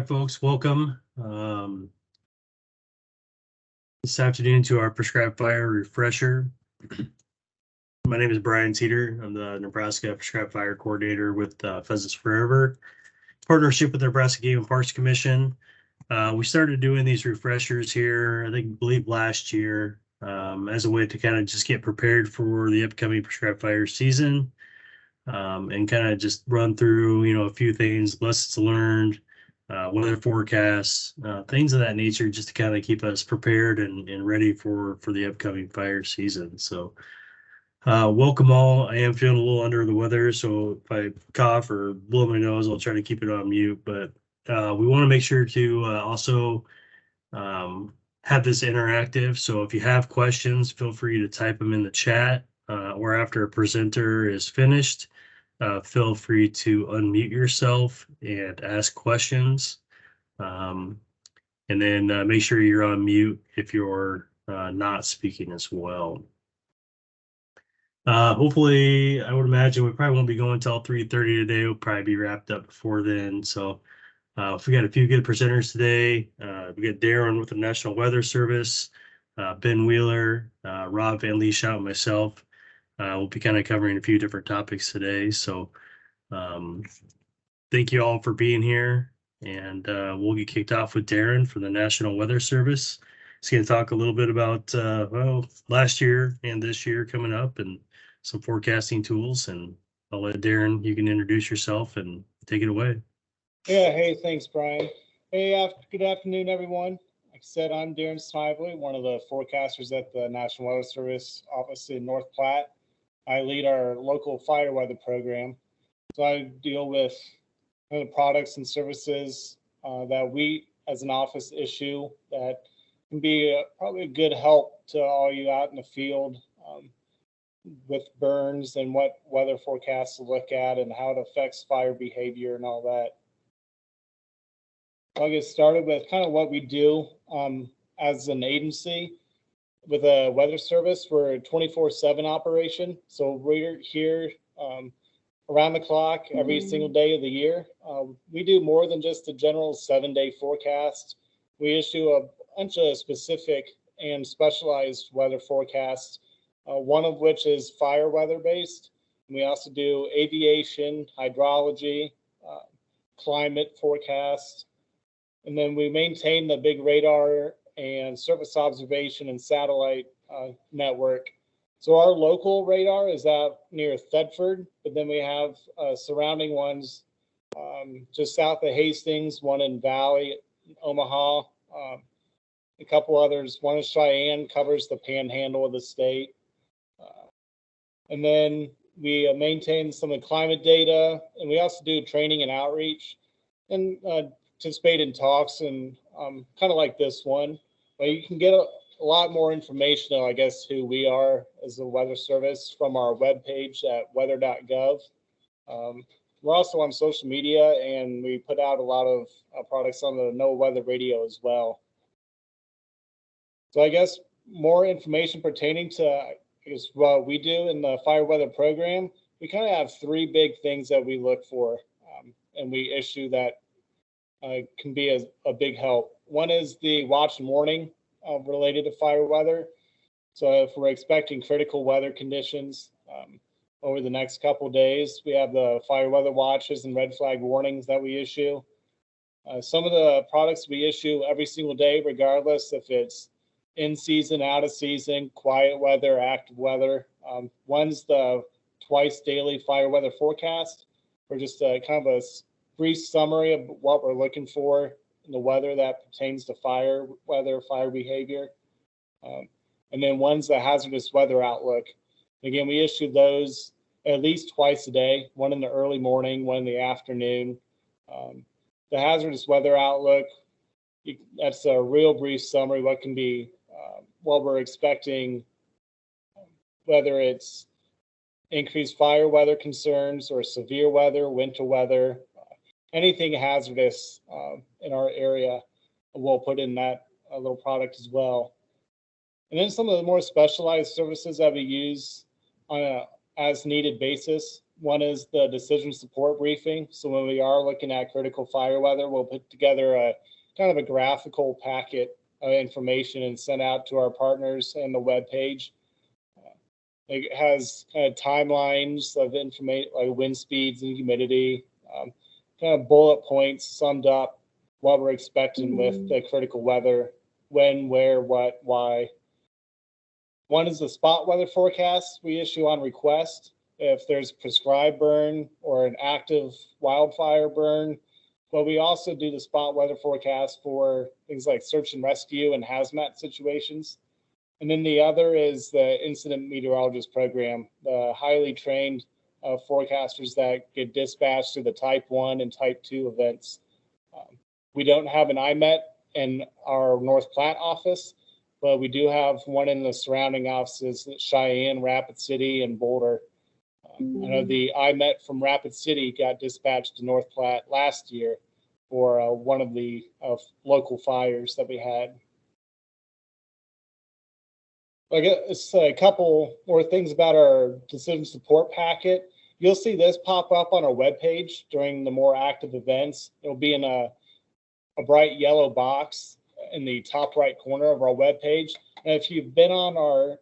folks, welcome this afternoon to our Prescribed Fire refresher. My name is Brian Teeter. I'm the Nebraska Prescribed Fire Coordinator with Pheasants Forever, partnership with the Nebraska Game and Parks Commission. We started doing these refreshers here, I believe last year, as a way to kind of just get prepared for the upcoming Prescribed Fire season, and kind of just run through, a few things, lessons learned, weather forecasts, things of that nature, just to kind of keep us prepared and ready for the upcoming fire season. So welcome all. I am feeling a little under the weather, so if I cough or blow my nose, I'll try to keep it on mute. But we want to make sure to also have this interactive. So if you have questions, feel free to type them in the chat, or after a presenter is finished, feel free to unmute yourself and ask questions. And then make sure you're on mute if you're not speaking as well. Hopefully, I would imagine we probably won't be going till 3:30 today. We'll probably be wrapped up before then. So if we got a few good presenters today, we got Darren with the National Weather Service, Ben Wheeler, Rob Van Leeshout, and myself. We'll be kind of covering a few different topics today. So thank you all for being here. And we'll get kicked off with Darren from the National Weather Service. He's going to talk a little bit about, last year and this year coming up and some forecasting tools. And I'll let Darren, you can introduce yourself and take it away. Yeah, hey, thanks, Brian. Hey, good afternoon, everyone. Like I said, I'm Darren Snively, one of the forecasters at the National Weather Service office in North Platte. I lead our local fire weather program. So I deal with the products and services that we as an office issue that can be probably a good help to all you out in the field with burns and what weather forecasts to look at and how it affects fire behavior and all that. I'll get started with kind of what we do as an agency. With a weather service, we're a 24/7 operation. So we're here around the clock every single day of the year. We do more than just a general 7-day forecast. We issue a bunch of specific and specialized weather forecasts, one of which is fire weather based. And we also do aviation, hydrology, climate forecasts. And then we maintain the big radar and surface observation and satellite network. So our local radar is out near Thedford, but then we have surrounding ones just south of Hastings, one in Valley, Omaha, a couple others. One in Cheyenne, covers the panhandle of the state. And then we maintain some of the climate data, and we also do training and outreach and participate in talks and kind of like this one. But you can get a lot more information on, I guess, who we are as a weather service from our webpage at weather.gov. We're also on social media, and we put out a lot of products on the No Weather Radio as well. So I guess more information pertaining to what we do in the fire weather program, we kind of have three big things that we look for and we issue that can be a big help. One is the watch and warning related to fire weather. So if we're expecting critical weather conditions over the next couple of days, we have the fire weather watches and red flag warnings that we issue. Some of the products we issue every single day, regardless if it's in season, out of season, quiet weather, active weather. One's the twice daily fire weather forecast, or just kind of a brief summary of what we're looking for in the weather that pertains to fire weather, fire behavior. And then one's the hazardous weather outlook. Again, we issue those at least twice a day, one in the early morning, one in the afternoon. The hazardous weather outlook, that's a real brief summary, what can be, what we're expecting, whether it's increased fire weather concerns or severe weather, winter weather, anything hazardous in our area, we'll put in that little product as well. And then some of the more specialized services that we use on a as needed basis. One is the decision support briefing. So when we are looking at critical fire weather, we'll put together a kind of a graphical packet of information and send out to our partners and the web page. It has kind of timelines of information like wind speeds and humidity, kind of bullet points summed up what we're expecting with the critical weather, when, where, what, why. One is the spot weather forecast we issue on request if there's prescribed burn or an active wildfire burn. But we also do the spot weather forecast for things like search and rescue and hazmat situations. And then the other is the incident meteorologist program, the highly trained forecasters that get dispatched to the type 1 and type 2 events. We don't have an IMET in our North Platte office, but we do have one in the surrounding offices, Cheyenne, Rapid City, and Boulder. I know the IMET from Rapid City got dispatched to North Platte last year for one of the local fires that we had. I guess a couple more things about our decision support packet. You'll see this pop up on our webpage during the more active events. It'll be in a bright yellow box in the top right corner of our webpage. And if you've been on our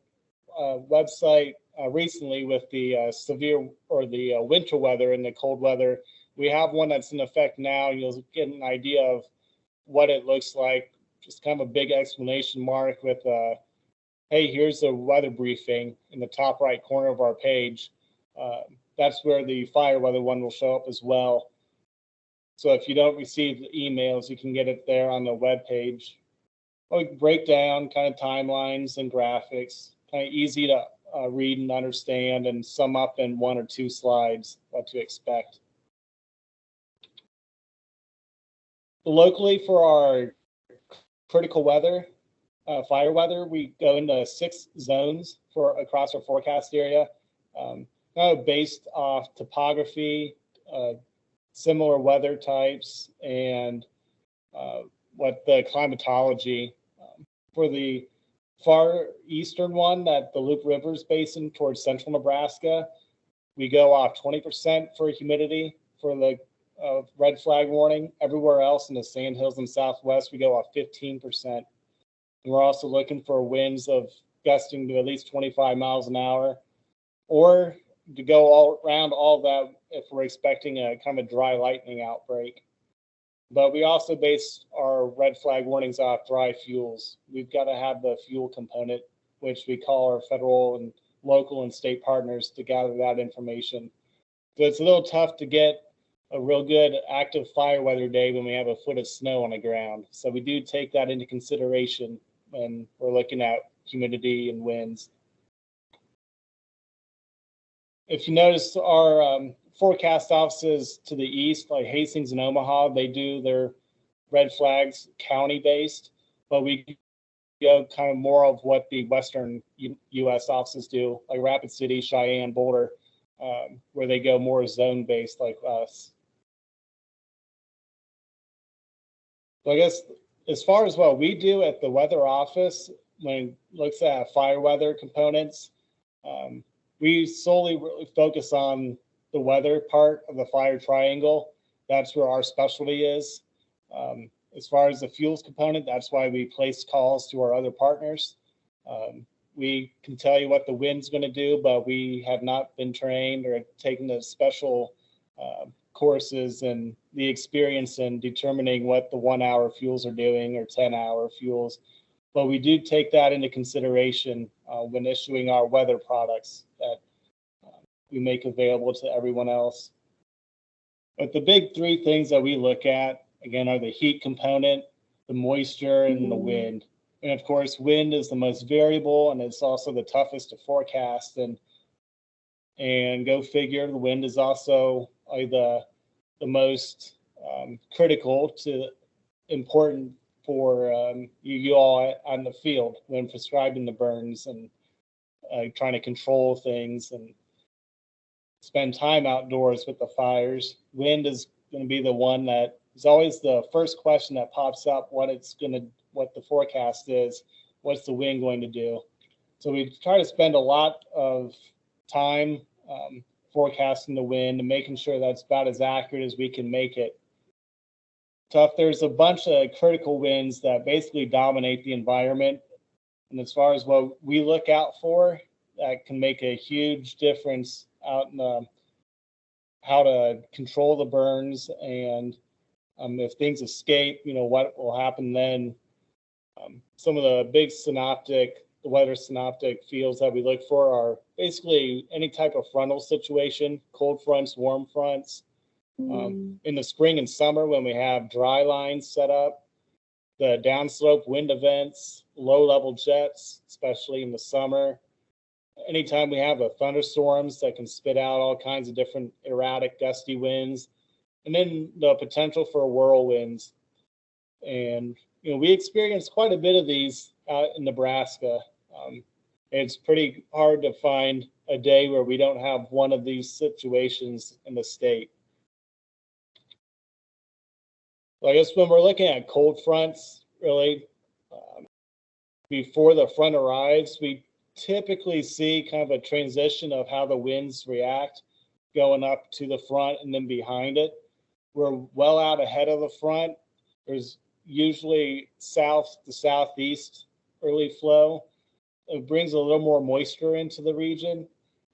website recently with the severe or the winter weather and the cold weather, we have one that's in effect now. You'll get an idea of what it looks like. Just kind of a big exclamation mark with hey, here's the weather briefing in the top right corner of our page. That's where the fire weather one will show up as well. So if you don't receive the emails, you can get it there on the web page. We break down kind of timelines and graphics, kind of easy to read and understand, and sum up in 1 or 2 slides what to expect. Locally, for our critical weather, fire weather, we go into 6 zones for across our forecast area, based off topography, similar weather types, and what the climatology. For the far eastern one, that the Loup Rivers Basin towards central Nebraska, we go off 20% for humidity for the red flag warning. Everywhere else in the Sandhills and Southwest, we go off 15%. And we're also looking for winds of gusting to at least 25 miles an hour, or to go all around all that if we're expecting a kind of dry lightning outbreak. But we also base our red flag warnings off dry fuels. We've got to have the fuel component, which we call our federal and local and state partners to gather that information. So it's a little tough to get a real good active fire weather day when we have a foot of snow on the ground. So we do take that into consideration when we're looking at humidity and winds. If you notice, our forecast offices to the east, like Hastings and Omaha, they do their red flags county-based, but we go kind of more of what the western U.S. offices do, like Rapid City, Cheyenne, Boulder, where they go more zone-based like us. So I guess as far as what we do at the weather office, when it looks at fire weather components, we solely really focus on the weather part of the fire triangle. That's where our specialty is. As far as the fuels component, that's why we place calls to our other partners. We can tell you what the wind's going to do, but we have not been trained or taken the special courses and the experience in determining what the 1-hour fuels are doing or 10-hour fuels. But we do take that into consideration when issuing our weather products that we make available to everyone else. But the big 3 things that we look at, again, are the heat component, the moisture, and the wind. And of course, wind is the most variable, and it's also the toughest to forecast. And go figure, the wind is also the most critical to important for you all on the field when prescribing the burns and trying to control things and spend time outdoors with the fires. Wind is going to be the one that is always the first question that pops up, what the forecast is, what's the wind going to do. So we try to spend a lot of time forecasting the wind and making sure that's about as accurate as we can make it. So if there's a bunch of critical winds that basically dominate the environment, and as far as what we look out for, that can make a huge difference out in how to control the burns, and if things escape, what will happen then. Some of the big the weather synoptic fields that we look for are basically any type of frontal situation, cold fronts, warm fronts. In the spring and summer, when we have dry lines set up, the downslope wind events, low-level jets, especially in the summer. Anytime we have thunderstorms that can spit out all kinds of different erratic, gusty winds, and then the potential for whirlwinds. And, we experience quite a bit of these out in Nebraska. It's pretty hard to find a day where we don't have one of these situations in the state. Well, I guess when we're looking at cold fronts, really, before the front arrives, we typically see kind of a transition of how the winds react going up to the front and then behind it. We're well out ahead of the front. There's usually south to southeast early flow. It brings a little more moisture into the region. And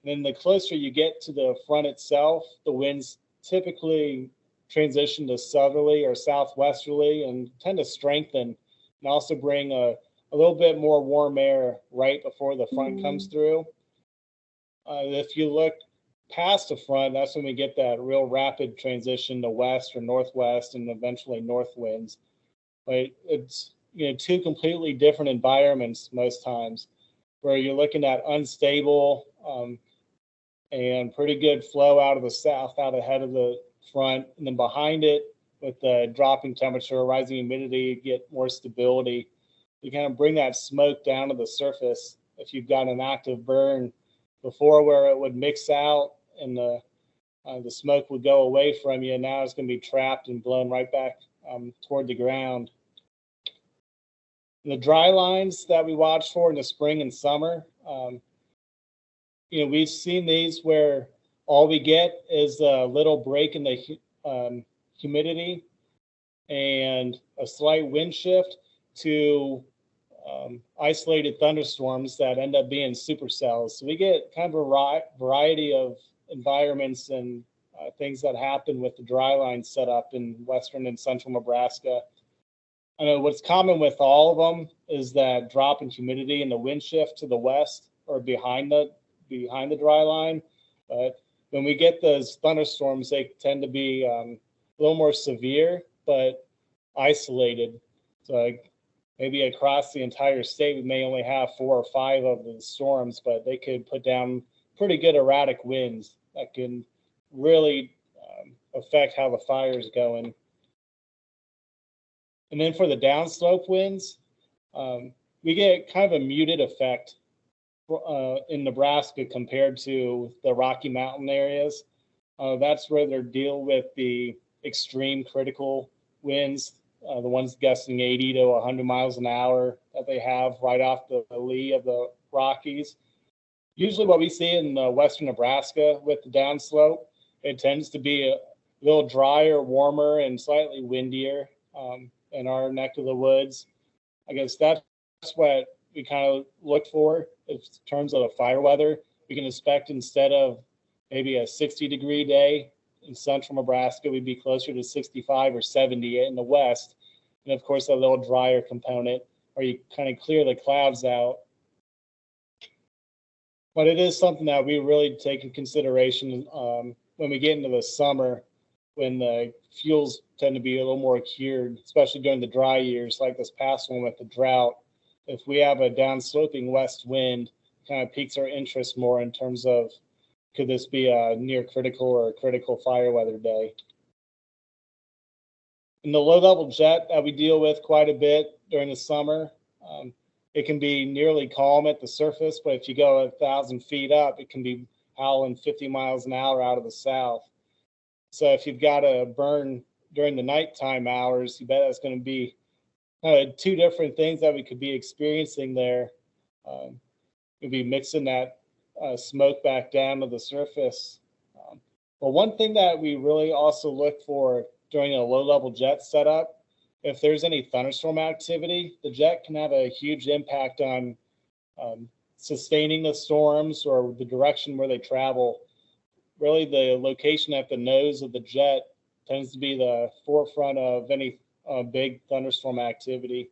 then the closer you get to the front itself, the winds typically transition to southerly or southwesterly and tend to strengthen, and also bring a little bit more warm air right before the front comes through. If you look past the front, that's when we get that real rapid transition to west or northwest and eventually north winds. But it's two completely different environments most times, where you're looking at unstable and pretty good flow out of the south, out ahead of the front, and then behind it, with the dropping temperature, rising humidity, get more stability. You kind of bring that smoke down to the surface. If you've got an active burn before where it would mix out and the smoke would go away from you, now it's going to be trapped and blown right back toward the ground. The dry lines that we watch for in the spring and summer, we've seen these where all we get is a little break in the humidity and a slight wind shift to isolated thunderstorms that end up being supercells. So we get kind of a variety of environments and things that happen with the dry line set up in western and central Nebraska. I know what's common with all of them is that drop in humidity and the wind shift to the west or behind the dry line. But when we get those thunderstorms, they tend to be a little more severe, but isolated. So maybe across the entire state, we may only have 4 or 5 of the storms, but they could put down pretty good erratic winds that can really affect how the fire is going. And then for the downslope winds, we get kind of a muted effect in Nebraska compared to the Rocky Mountain areas. That's where they deal with the extreme critical winds, the ones gusting 80 to 100 miles an hour that they have right off the lee of the Rockies. Usually what we see in western Nebraska with the downslope, it tends to be a little drier, warmer, and slightly windier in our neck of the woods. I guess that's what we kind of look for in terms of the fire weather. We can expect, instead of maybe a 60-degree day in central Nebraska, we'd be closer to 65 or 70 in the west. And of course, a little drier component, where you kind of clear the clouds out. But it is something that we really take in consideration when we get into the summer, when the fuels tend to be a little more cured, especially during the dry years, like this past one with the drought. If we have a downsloping west wind, kind of piques our interest more in terms of, could this be a near critical or a critical fire weather day? In the low-level jet that we deal with quite a bit during the summer, it can be nearly calm at the surface, but if you go 1,000 feet up, it can be howling 50 miles an hour out of the south. So if you've got a burn during the nighttime hours, you bet that's going to be two different things that we could be experiencing there. We'd be mixing that smoke back down to the surface. But one thing that we really also look for during a low-level jet setup, if there's any thunderstorm activity, the jet can have a huge impact on sustaining the storms or the direction where they travel. Really, the location at the nose of the jet tends to be the forefront of any big thunderstorm activity.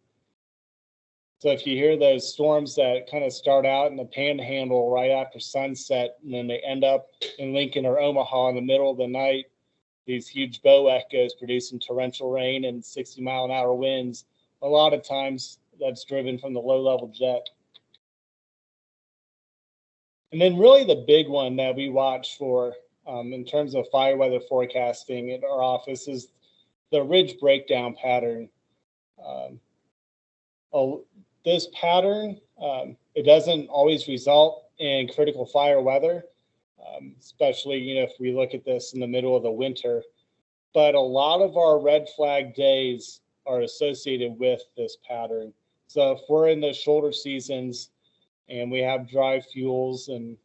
So if you hear those storms that kind of start out in the panhandle right after sunset, and then they end up in Lincoln or Omaha in the middle of the night, these huge bow echoes producing torrential rain and 60-mile-an-hour winds, a lot of times that's driven from the low-level jet. And then really the big one that we watch for in terms of fire weather forecasting at our office is the ridge breakdown pattern. This pattern, it doesn't always result in critical fire weather, especially if we look at this in the middle of the winter. But a lot of our red flag days are associated with this pattern. So if we're in the shoulder seasons and we have dry fuels, and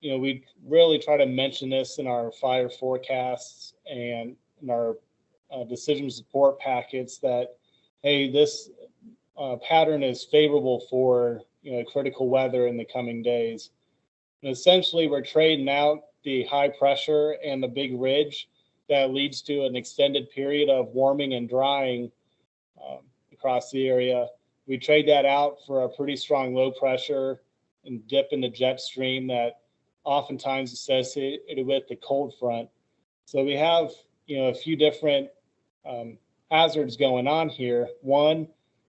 we really try to mention this in our fire forecasts and in our decision support packets that, hey, this pattern is favorable for critical weather in the coming days. And essentially, we're trading out the high pressure and the big ridge that leads to an extended period of warming and drying across the area. We trade that out for a pretty strong low pressure and dip in the jet stream that oftentimes associated with the cold front. So we have a few different hazards going on here. One,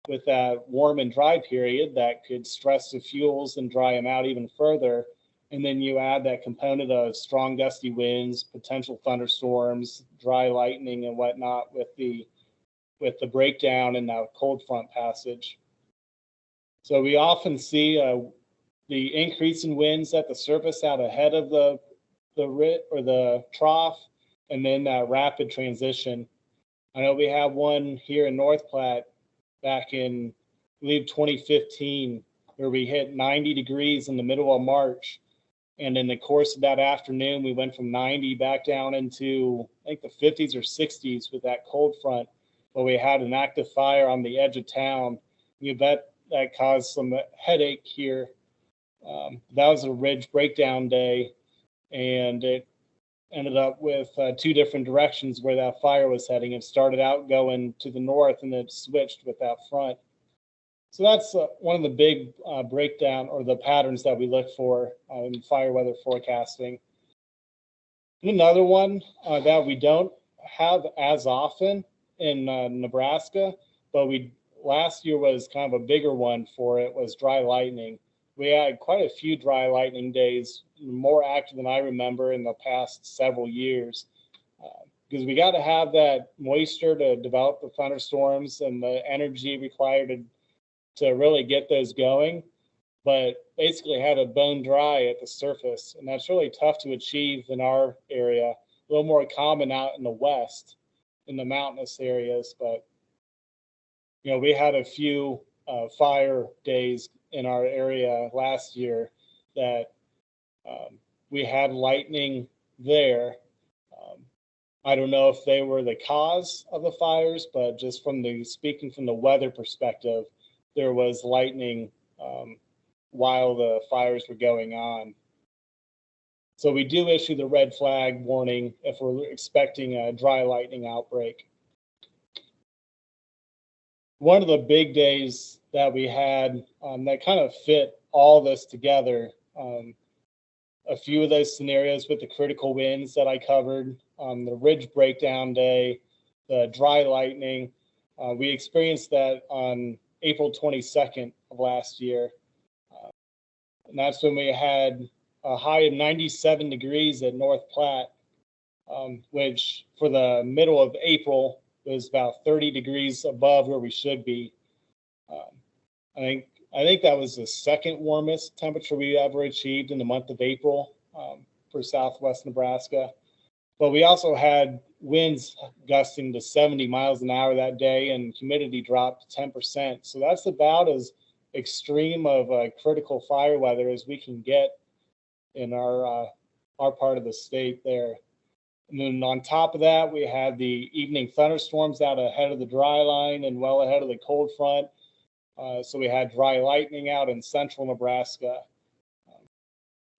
with that warm and dry period that could stress the fuels and dry them out even further. And then you add that component of strong gusty winds, potential thunderstorms, dry lightning and whatnot with the breakdown and the cold front passage. So we often see the increase in winds at the surface out ahead of the trough, and then that rapid transition. I know we have one here in North Platte back in, I believe, 2015, where we hit 90 degrees in the middle of March. And in the course of that afternoon, we went from 90 back down into, I think, the 50s or 60s with that cold front, but we had an active fire on the edge of town. You bet that caused some headache here. That was a ridge breakdown day, and it ended up with two different directions where that fire was heading. It started out going to the north, and it switched with that front. So that's one of the big breakdown or the patterns that we look for in fire weather forecasting. And another one that we don't have as often in Nebraska, but last year was kind of a bigger one for it, was dry lightning. We had quite a few dry lightning days, more active than I remember in the past several years, because we got to have that moisture to develop the thunderstorms and the energy required to really get those going, but basically had it bone dry at the surface. And that's really tough to achieve in our area, a little more common out in the west, in the mountainous areas. But, we had a few fire days in our area last year that we had lightning there. I don't know if they were the cause of the fires, but just speaking from the weather perspective, there was lightning while the fires were going on. So we do issue the red flag warning if we're expecting a dry lightning outbreak. One of the big days that we had that kind of fit all this together, a few of those scenarios with the critical winds that I covered, the ridge breakdown day, the dry lightning, we experienced that on April 22nd of last year. And that's when we had a high of 97 degrees at North Platte, which for the middle of April was about 30 degrees above where we should be. I think that was the second warmest temperature we ever achieved in the month of April for Southwest Nebraska. But we also had winds gusting to 70 miles an hour that day, and humidity dropped to 10%. So that's about as extreme of critical fire weather as we can get in our our part of the state there. And then on top of that, we had the evening thunderstorms out ahead of the dry line and well ahead of the cold front. So we had dry lightning out in central Nebraska.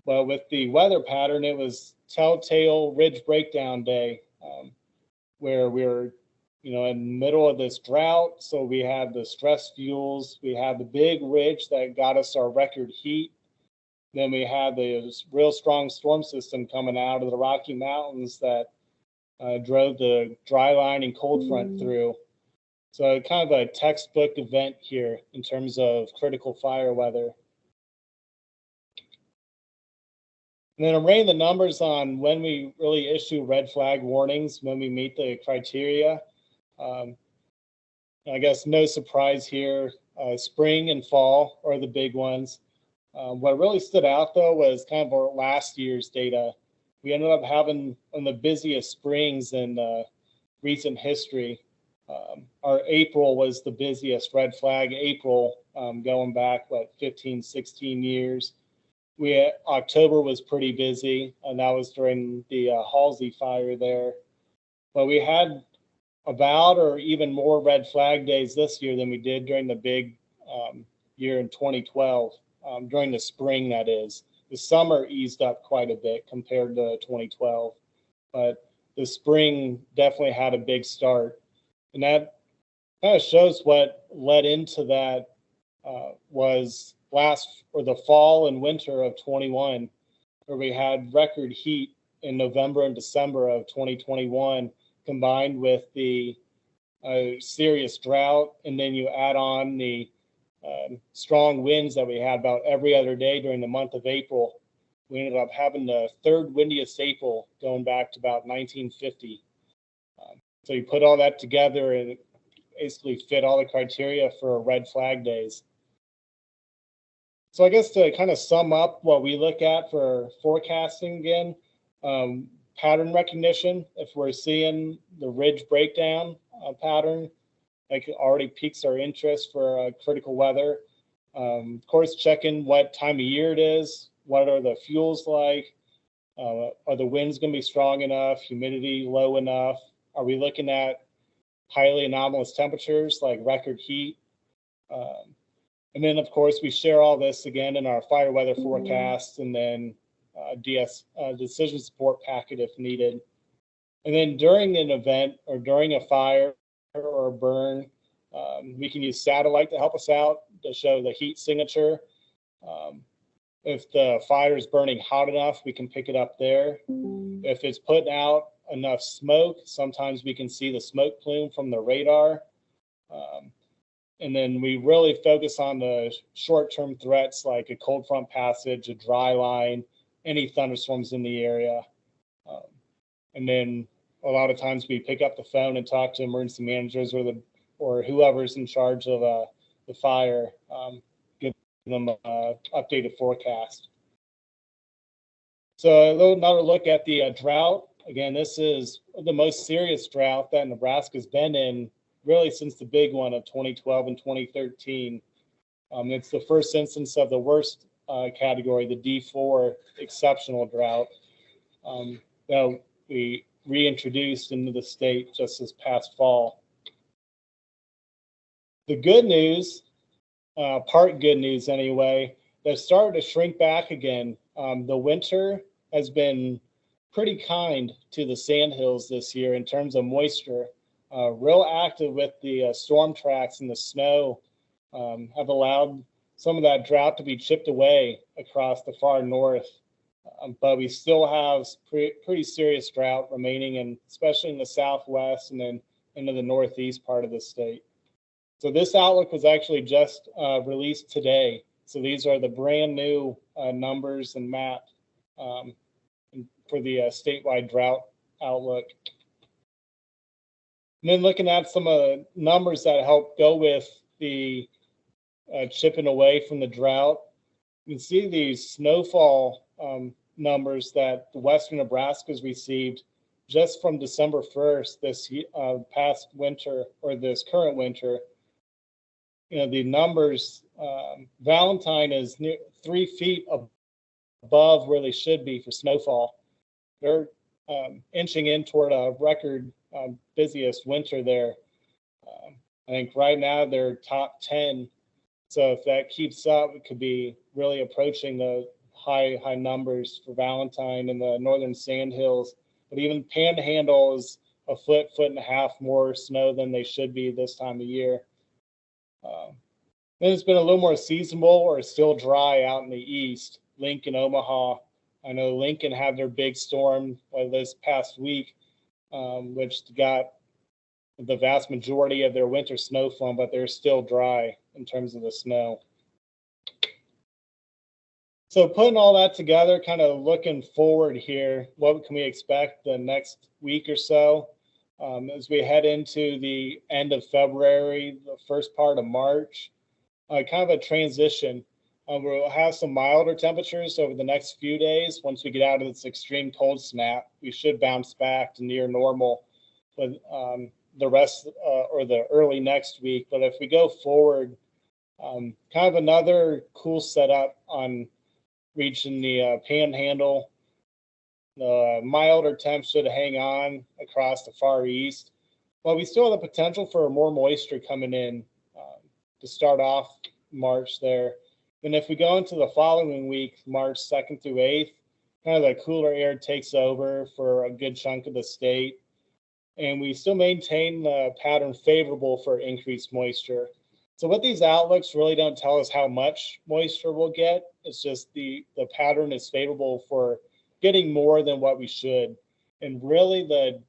But with the weather pattern, it was telltale ridge breakdown day, where we were, in the middle of this drought. So we had the stress fuels, we had the big ridge that got us our record heat. Then we had the real strong storm system coming out of the Rocky Mountains that drove the dry line and cold front through. So kind of a textbook event here in terms of critical fire weather. And then I'm running the numbers on when we really issue red flag warnings, when we meet the criteria. I guess no surprise here, spring and fall are the big ones. What really stood out, though, was kind of our last year's data. We ended up having one of the busiest springs in recent history. Our April was the busiest red flag April, going back, 15, 16 years. October was pretty busy, and that was during the Halsey fire there. But we had about or even more red flag days this year than we did during the big year in 2012, during the spring, that is. The summer eased up quite a bit compared to 2012, but the spring definitely had a big start. And that kind of shows what led into that was the fall and winter of 21, where we had record heat in November and December of 2021, combined with the serious drought. And then you add on the strong winds that we had about every other day during the month of April. We ended up having the third windiest April going back to about 1950. So you put all that together and it basically fit all the criteria for red flag days. So I guess to kind of sum up what we look at for forecasting again, pattern recognition. If we're seeing the ridge breakdown pattern, like already piques our interest for critical weather. Of course, checking what time of year it is. What are the fuels like? Are the winds going to be strong enough? Humidity low enough? Are we looking at highly anomalous temperatures like record heat? And then, of course, we share all this again in our fire weather forecast and then decision support packet if needed. And then during an event or during a fire or a burn, we can use satellite to help us out to show the heat signature. If the fire is burning hot enough, we can pick it up there. If it's putting out enough smoke, sometimes we can see the smoke plume from the radar. And then we really focus on the short-term threats like a cold front passage, a dry line, any thunderstorms in the area. And then a lot of times we pick up the phone and talk to emergency managers or whoever's in charge of the fire, give them an updated forecast. So another look at the drought. Again, this is the most serious drought that Nebraska's been in really since the big one of 2012 and 2013. It's the first instance of the worst category, the D4 exceptional drought, that we reintroduced into the state just this past fall. The good news, part good news anyway, they've started to shrink back again. The winter has been pretty kind to the sandhills this year in terms of moisture. Real active with the storm tracks and the snow have allowed some of that drought to be chipped away across the far north. But we still have pretty serious drought remaining, and especially in the southwest and then into the northeast part of the state. So this outlook was actually just released today. So these are the brand new numbers and map for the statewide drought outlook. And then looking at some of the numbers that help go with the chipping away from the drought, you can see these snowfall numbers that the western Nebraska's received just from December 1st, this past winter or this current winter. The numbers, Valentine is near 3 feet above where they should be for snowfall. they're inching in toward a record busiest winter there. I think right now they're top 10. So if that keeps up, it could be really approaching the high numbers for Valentine in the northern sandhills. But even Panhandle is a foot and a half more snow than they should be this time of year. Then it's been a little more seasonable or still dry out in the east. Lincoln, Omaha. I know Lincoln had their big storm this past week, which got the vast majority of their winter snow from, but they're still dry in terms of the snow. So putting all that together, kind of looking forward here, what can we expect the next week or so as we head into the end of February, the first part of March, kind of a transition. We'll have some milder temperatures over the next few days. Once we get out of this extreme cold snap, we should bounce back to near normal with the rest or the early next week. But if we go forward, kind of another cool setup on reaching the Panhandle. The milder temps should hang on across the far east, but we still have the potential for more moisture coming in to start off March there. And if we go into the following week, March 2nd through 8th, kind of the cooler air takes over for a good chunk of the state. And we still maintain the pattern favorable for increased moisture. So what these outlooks really don't tell us how much moisture we'll get. It's just the pattern is favorable for getting more than what we should. And really the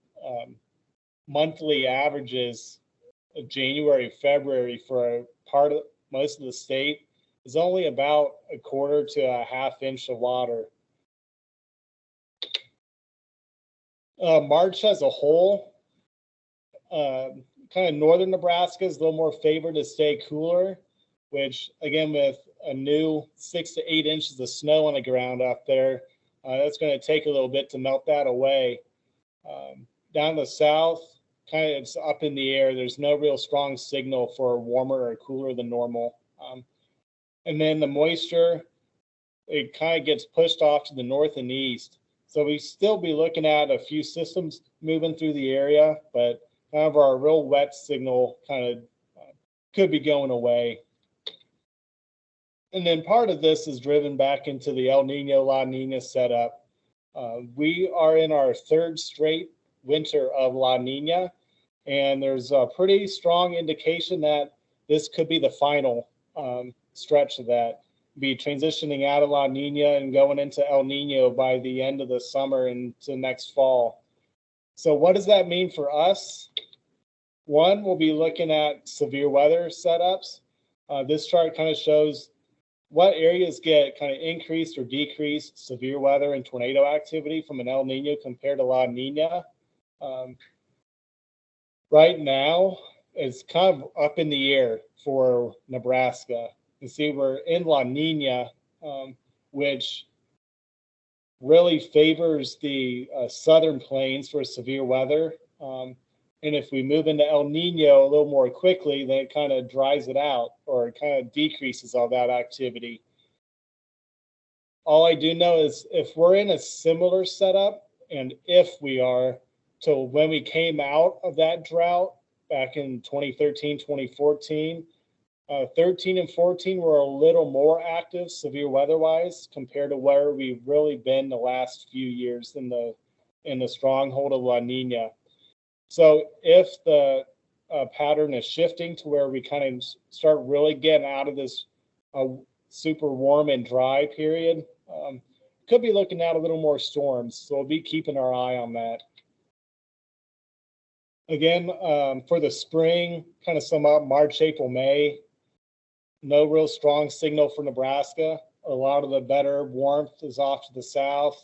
monthly averages of January, February for most of the state is only about a quarter to a half inch of water. March as a whole, kind of northern Nebraska is a little more favored to stay cooler, which again, with a new 6 to 8 inches of snow on the ground up there, that's going to take a little bit to melt that away. Down the south, kind of it's up in the air. There's no real strong signal for warmer or cooler than normal. And then the moisture, it kind of gets pushed off to the north and east. So we still be looking at a few systems moving through the area, but kind of our real wet signal kind of could be going away. And then part of this is driven back into the El Nino La Nina setup. We are in our third straight winter of La Nina, and there's a pretty strong indication that this could be the final stretch of that. Be transitioning out of La Nina and going into El Nino by the end of the summer and to next fall. So what does that mean for us? One, we'll be looking at severe weather setups. This chart kind of shows what areas get kind of increased or decreased severe weather and tornado activity from an El Nino compared to La Nina. Right now, it's kind of up in the air for Nebraska. You see, we're in La Nina, which really favors the southern plains for severe weather. And if we move into El Nino a little more quickly, then it kind of dries it out or it kind of decreases all that activity. All I do know is if we're in a similar setup, and if we are, to when we came out of that drought back in 2013, 2014, 13 and 14 were a little more active severe weather-wise compared to where we've really been the last few years in the stronghold of La Nina. So if the pattern is shifting to where we kind of start really getting out of this super warm and dry period, could be looking at a little more storms. So we'll be keeping our eye on that. Again, for the spring, kind of sum up March, April, May, no real strong signal for Nebraska. A lot of the better warmth is off to the south.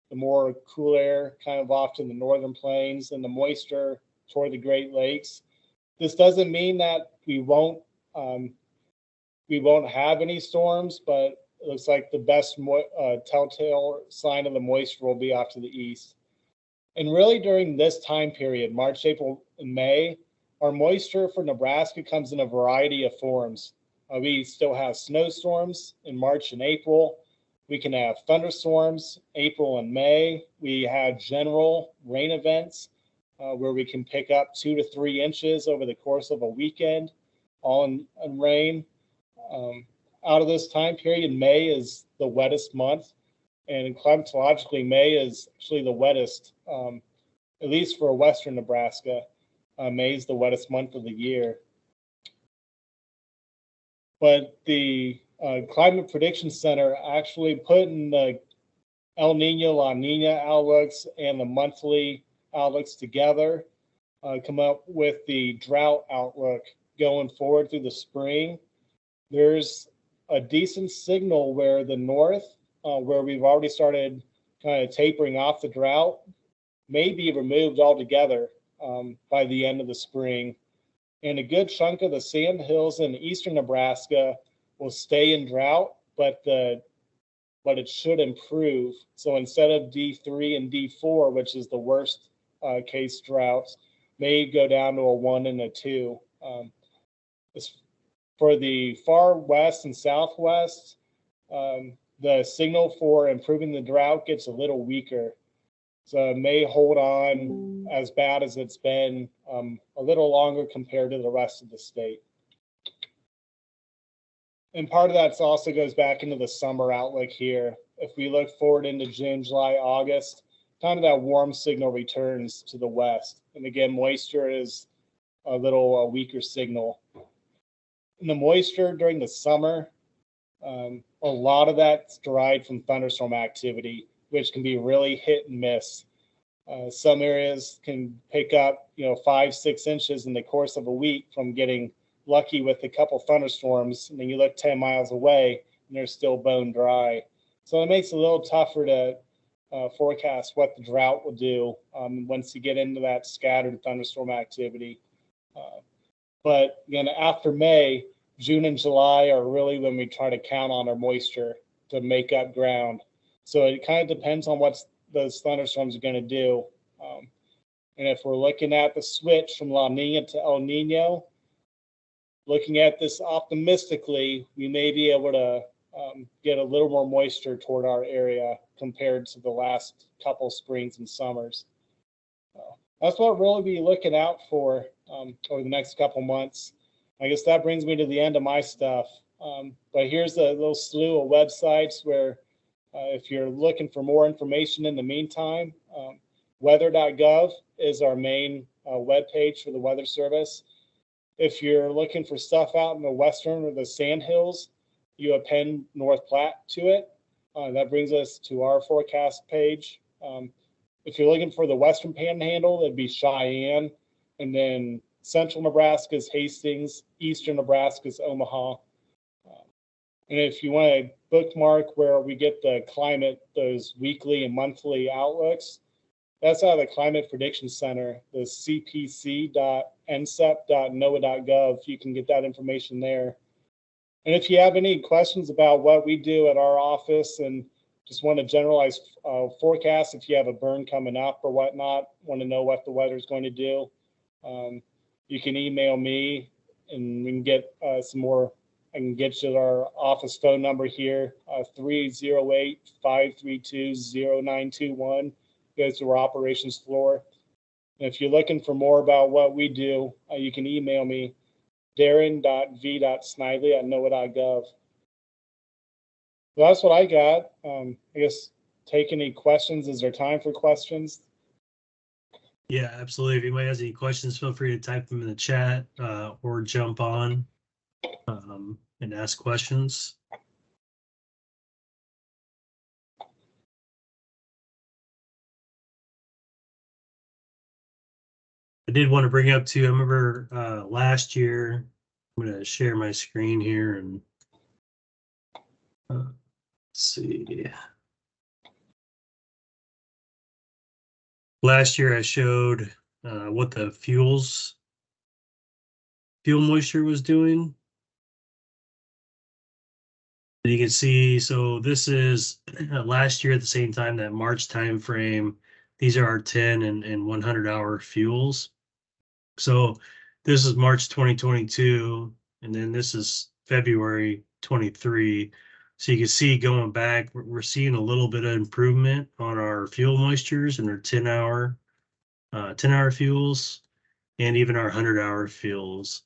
The more cool air kind of off to the northern plains, and the moisture toward the Great Lakes. This doesn't mean that we won't have any storms, but it looks like the best telltale sign of the moisture will be off to the east. And really during this time period, March, April, and May, our moisture for Nebraska comes in a variety of forms. We still have snowstorms in March and April. We can have thunderstorms April and May. We have general rain events where we can pick up 2 to 3 inches over the course of a weekend, all in rain. Out of this time period, May is the wettest month, and climatologically, May is actually the wettest, at least for western Nebraska. May is the wettest month of the year. But the Climate Prediction Center actually put in the El Nino, La Nina outlooks and the monthly outlooks together, come up with the drought outlook going forward through the spring. There's a decent signal where the north, where we've already started kind of tapering off the drought, may be removed altogether by the end of the spring. And a good chunk of the sand hills in eastern Nebraska will stay in drought, but it should improve. So instead of D3 and D4, which is the worst case droughts, may go down to a 1 and a 2. For the far west and southwest, the signal for improving the drought gets a little weaker. So it may hold on as bad as it's been a little longer compared to the rest of the state. And part of that also goes back into the summer outlook here. If we look forward into June, July, August, kind of that warm signal returns to the west. And again, moisture is a little weaker signal. And the moisture during the summer, a lot of that's derived from thunderstorm activity, which can be really hit and miss. Some areas can pick up, 5-6 inches in the course of a week from getting lucky with a couple thunderstorms, and then you look 10 miles away and they're still bone dry. So it makes it a little tougher to forecast what the drought will do once you get into that scattered thunderstorm activity. But again, after May, June and July are really when we try to count on our moisture to make up ground. So it kind of depends on what those thunderstorms are going to do. And if we're looking at the switch from La Nina to El Nino, looking at this optimistically, we may be able to get a little more moisture toward our area compared to the last couple springs and summers. That's what we'll really be looking out for over the next couple months. I guess that brings me to the end of my stuff. But here's a little slew of websites where if you're looking for more information in the meantime, weather.gov is our main webpage for the Weather Service. If you're looking for stuff out in the western or the sandhills, you append North Platte to it. That brings us to our forecast page. If you're looking for the western panhandle, it'd be Cheyenne, and then central Nebraska's Hastings, eastern Nebraska's Omaha. And if you want to bookmark where we get the climate, those weekly and monthly outlooks, that's out of the Climate Prediction Center, the cpc.ncep.noaa.gov. You can get that information there. And if you have any questions about what we do at our office and just want a generalized forecast, if you have a burn coming up or whatnot, want to know what the weather is going to do, you can email me and we can get some more. I can get you our office phone number here, 308-532-0921. Goes to our operations floor. And if you're looking for more about what we do, you can email me, darren.v.snidely@noaa.gov. So that's what I got. I guess take any questions. Is there time for questions? Yeah, absolutely. If anybody has any questions, feel free to type them in the chat or jump on and ask questions. I did want to bring up too, I remember last year, I'm going to share my screen here and let's see. Last year I showed what the fuel moisture was doing. And you can see, so this is last year at the same time, that March time frame. These are our 10 and 100 hour fuels. So this is March 2022, and then this is February 23. So you can see going back, we're seeing a little bit of improvement on our fuel moistures and our 10-hour fuels, and even our 100-hour fuels.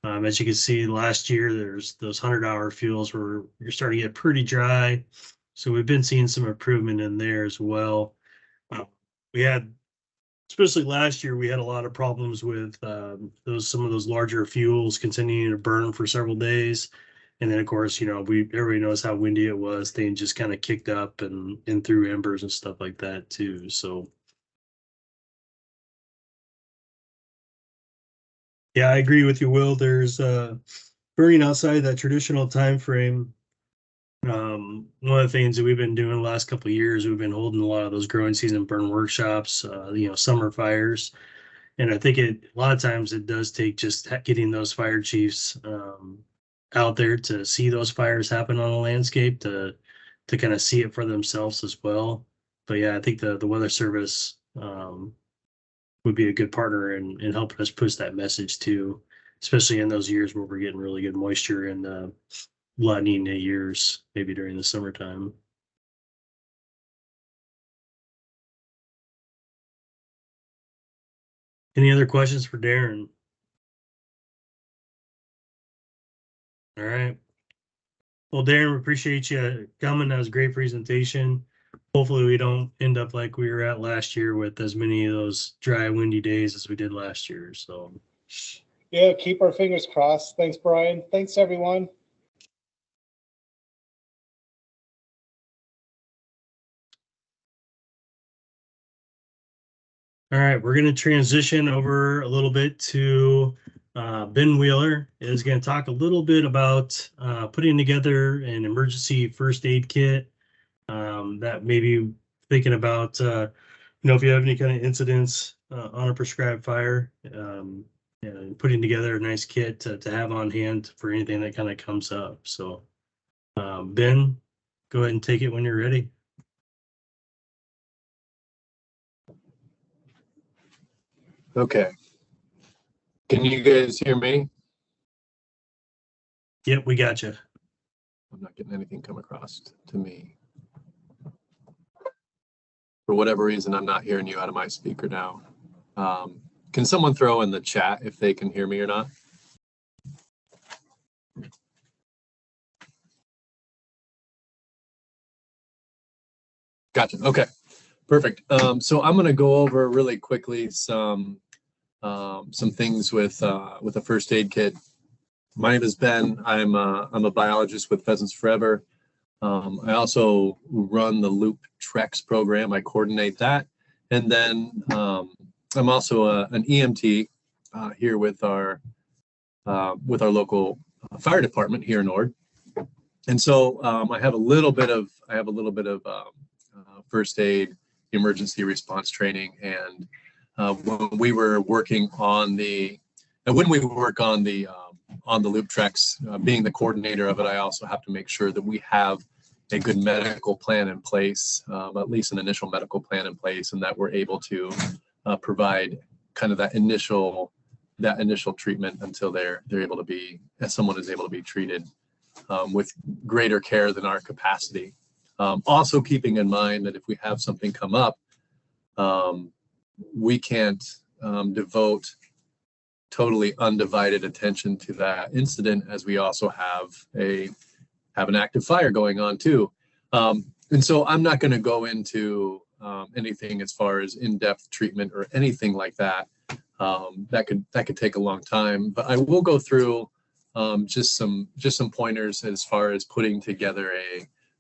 As you can see, last year, there's those 100-hour fuels were you're starting to get pretty dry. So we've been seeing some improvement in there as well. We had, especially last year, we had a lot of problems with some of those larger fuels continuing to burn for several days. And then, of course, everybody knows how windy it was. Things just kind of kicked up and threw embers and stuff like that too. So, yeah, I agree with you, Will. There's burning outside that traditional time frame. One of the things that we've been doing the last couple of years, we've been holding a lot of those growing season burn workshops, summer fires. And I think a lot of times it does take just getting those fire chiefs out there to see those fires happen on the landscape to kind of see it for themselves as well. But yeah, I think the Weather Service would be a good partner in helping us push that message too, especially in those years where we're getting really good moisture and La Nina years, maybe during the summertime. Any other questions for Darren? All right. Well, Darren, we appreciate you coming. That was a great presentation. Hopefully we don't end up like we were at last year with as many of those dry, windy days as we did last year. So Yeah, keep our fingers crossed. Thanks, Brian. Thanks, everyone. all right, we're going to transition over a little bit to Ben Wheeler is going to talk a little bit about putting together an emergency first aid kit that maybe thinking about, if you have any kind of incidents on a prescribed fire, and putting together a nice kit to have on hand for anything that kind of comes up. So Ben, go ahead and take it when you're ready. Okay. Can you guys hear me? Yep, we got you. I'm not getting anything come across to me. For whatever reason, I'm not hearing you out of my speaker now. Can someone throw in the chat if they can hear me or not? Gotcha. Okay, perfect. So I'm going to go over really quickly some things with a first aid kit. My name is Ben. I'm a biologist with Pheasants Forever. I also run the Loop Trex program. I coordinate that, and then I'm also an EMT here with our local fire department here in Ord. And so I have a little bit of first aid emergency response training. And when we work on the Loop Trex, being the coordinator of it, I also have to make sure that we have a good medical plan in place, at least an initial medical plan in place, and that we're able to provide kind of that initial treatment until someone is able to be treated with greater care than our capacity. Also keeping in mind that if we have something come up, we can't devote totally undivided attention to that incident, as we also have an active fire going on too. And so I'm not going to go into anything as far as in-depth treatment or anything like that. That could take a long time, but I will go through just some pointers as far as putting together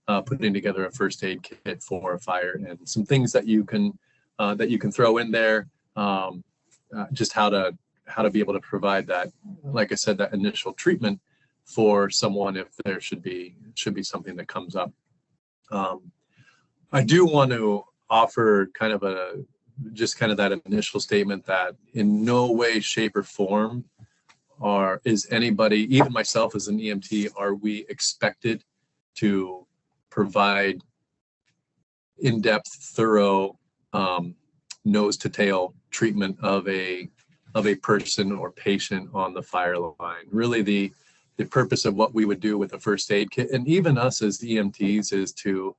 a first aid kit for a fire, and some things that you can throw in there, just how to be able to provide that, like I said, that initial treatment for someone if there should be something that comes up. I do want to offer kind of that initial statement that in no way, shape, or form is anybody, even myself as an EMT, are we expected to provide in-depth, thorough, nose to tail treatment of a person or patient on the fire line. Really, the purpose of what we would do with a first aid kit, and even us as EMTs, is to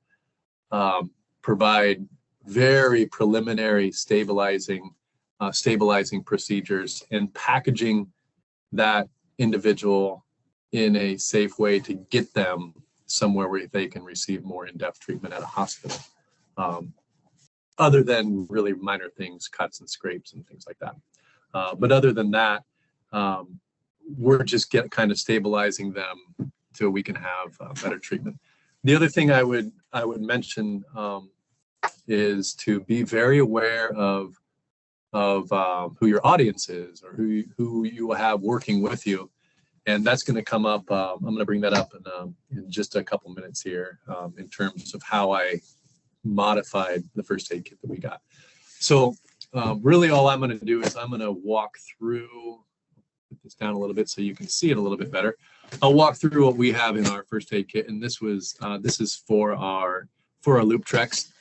provide very preliminary stabilizing procedures and packaging that individual in a safe way to get them somewhere where they can receive more in-depth treatment at a hospital, other than really minor things, cuts and scrapes and things like that. But other than that, we're just kind of stabilizing them till we can have better treatment. The other thing I would mention is to be very aware of who your audience is, or who you will have working with you. And that's going to come up. I'm going to bring that up in just a couple minutes here, in terms of how I modified the first aid kit that we got. So really all I'm going to do is I'm going to walk through, put this down a little bit so you can see it a little bit better. I'll walk through what we have in our first aid kit, and this is for our loop treks.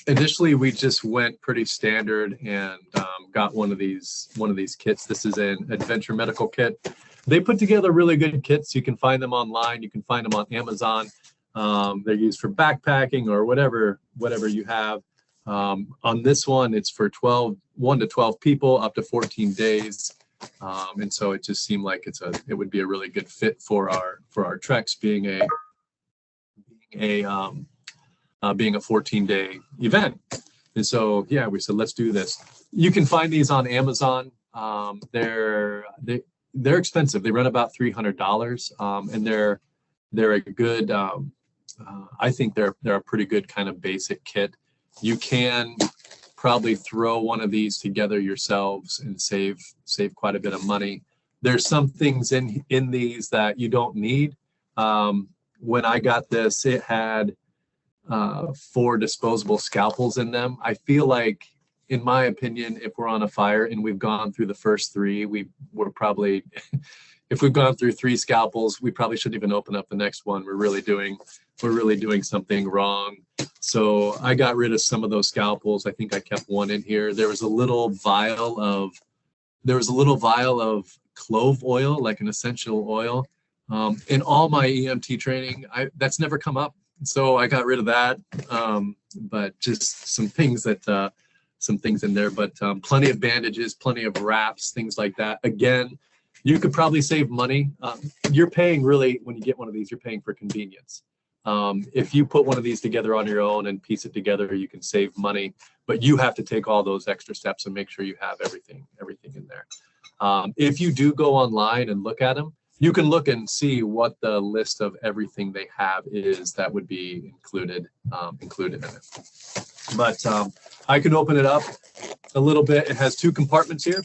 Initially, we just went pretty standard and got one of these kits. This is an adventure medical kit. They put together really good kits. You can find them online. You can find them on Amazon. They're used for backpacking or whatever you have. On this one, it's for 1 to 12 people, up to 14 days. And so it just seemed like it would be a really good fit for our treks, being a 14-day event. And so, yeah, we said, let's do this. You can find these on Amazon. They're expensive. They run about $300, and they're a good, I think they're a pretty good kind of basic kit. You can probably throw one of these together yourselves and save quite a bit of money. There's some things in these that you don't need. When I got this, it had 4 disposable scalpels in them. I feel like, in my opinion, if we're on a fire and we've gone through the first 3, we're probably, if we've gone through 3 scalpels, we probably shouldn't even open up the next one. We're really doing something wrong. So I got rid of some of those scalpels. I think I kept one in here. There was a little vial of clove oil, like an essential oil. In all my EMT training, that's never come up. So I got rid of that, but just some things in there, but plenty of bandages, plenty of wraps, things like that. Again, you could probably save money. You're paying, really, when you get one of these, you're paying for convenience. If you put one of these together on your own and piece it together, you can save money, but you have to take all those extra steps and make sure you have everything in there. If you do go online and look at them, you can look and see what the list of everything they have is that would be included in it. But I can open it up a little bit. It has 2 compartments here.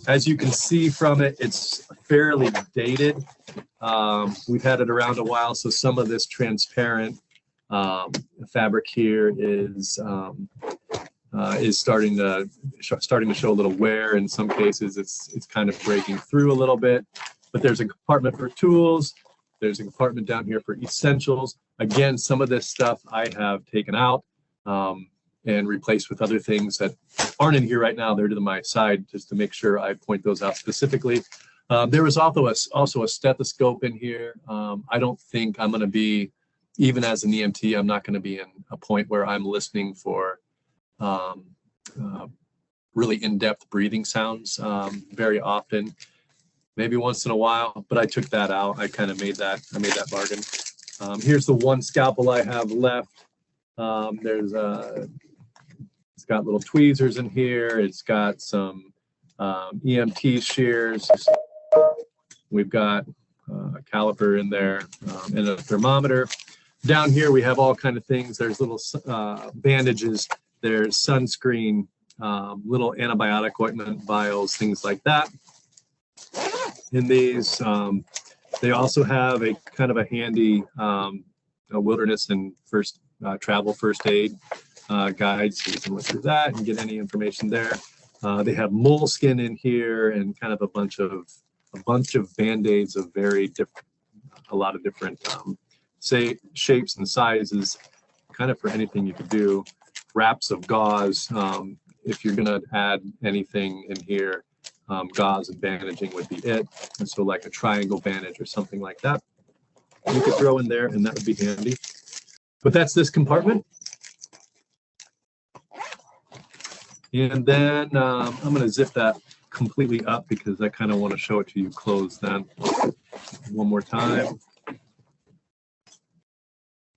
As you can see from it, it's fairly dated. We've had it around a while, so some of this transparent fabric here is starting to show a little wear. In some cases, it's kind of breaking through a little bit. But there's a compartment for tools. There's a compartment down here for essentials. Again, some of this stuff I have taken out and replaced with other things that aren't in here right now. They're to my side, just to make sure I point those out specifically. There was also a stethoscope in here. I don't think I'm going to be, even as an EMT, I'm not going to be in a point where I'm listening for really in-depth breathing sounds very often. Maybe once in a while, but I took that out. I kind of made that bargain. Here's the one scalpel I have left. It's got little tweezers in here. It's got some EMT shears. We've got a caliper in there and a thermometer. Down here we have all kind of things. There's little bandages. There's sunscreen, little antibiotic ointment vials, things like that. In these, they also have a kind of a handy wilderness and travel first aid guide, so you can look through that and get any information there. They have moleskin in here and kind of a bunch of Band-Aids of a lot of different shapes and sizes, kind of for anything you could do. Wraps of gauze, if you're going to add anything in here. gauze and bandaging would be it. And so like a triangle bandage or something like that, you could throw in there and that would be handy. But that's this compartment. And then I'm going to zip that completely up because I kind of want to show it to you closed then. One more time.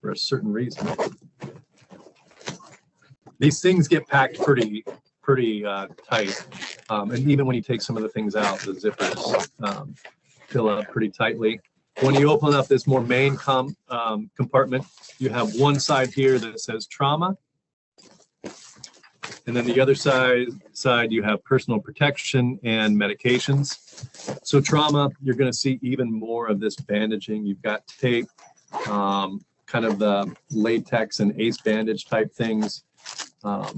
For a certain reason. These things get packed pretty tight. And even when you take some of the things out, the zippers fill up pretty tightly. When you open up this more main compartment, you have one side here that says trauma. And then the other side you have personal protection and medications. So trauma, you're going to see even more of this bandaging. You've got tape, kind of the latex and ace bandage type things,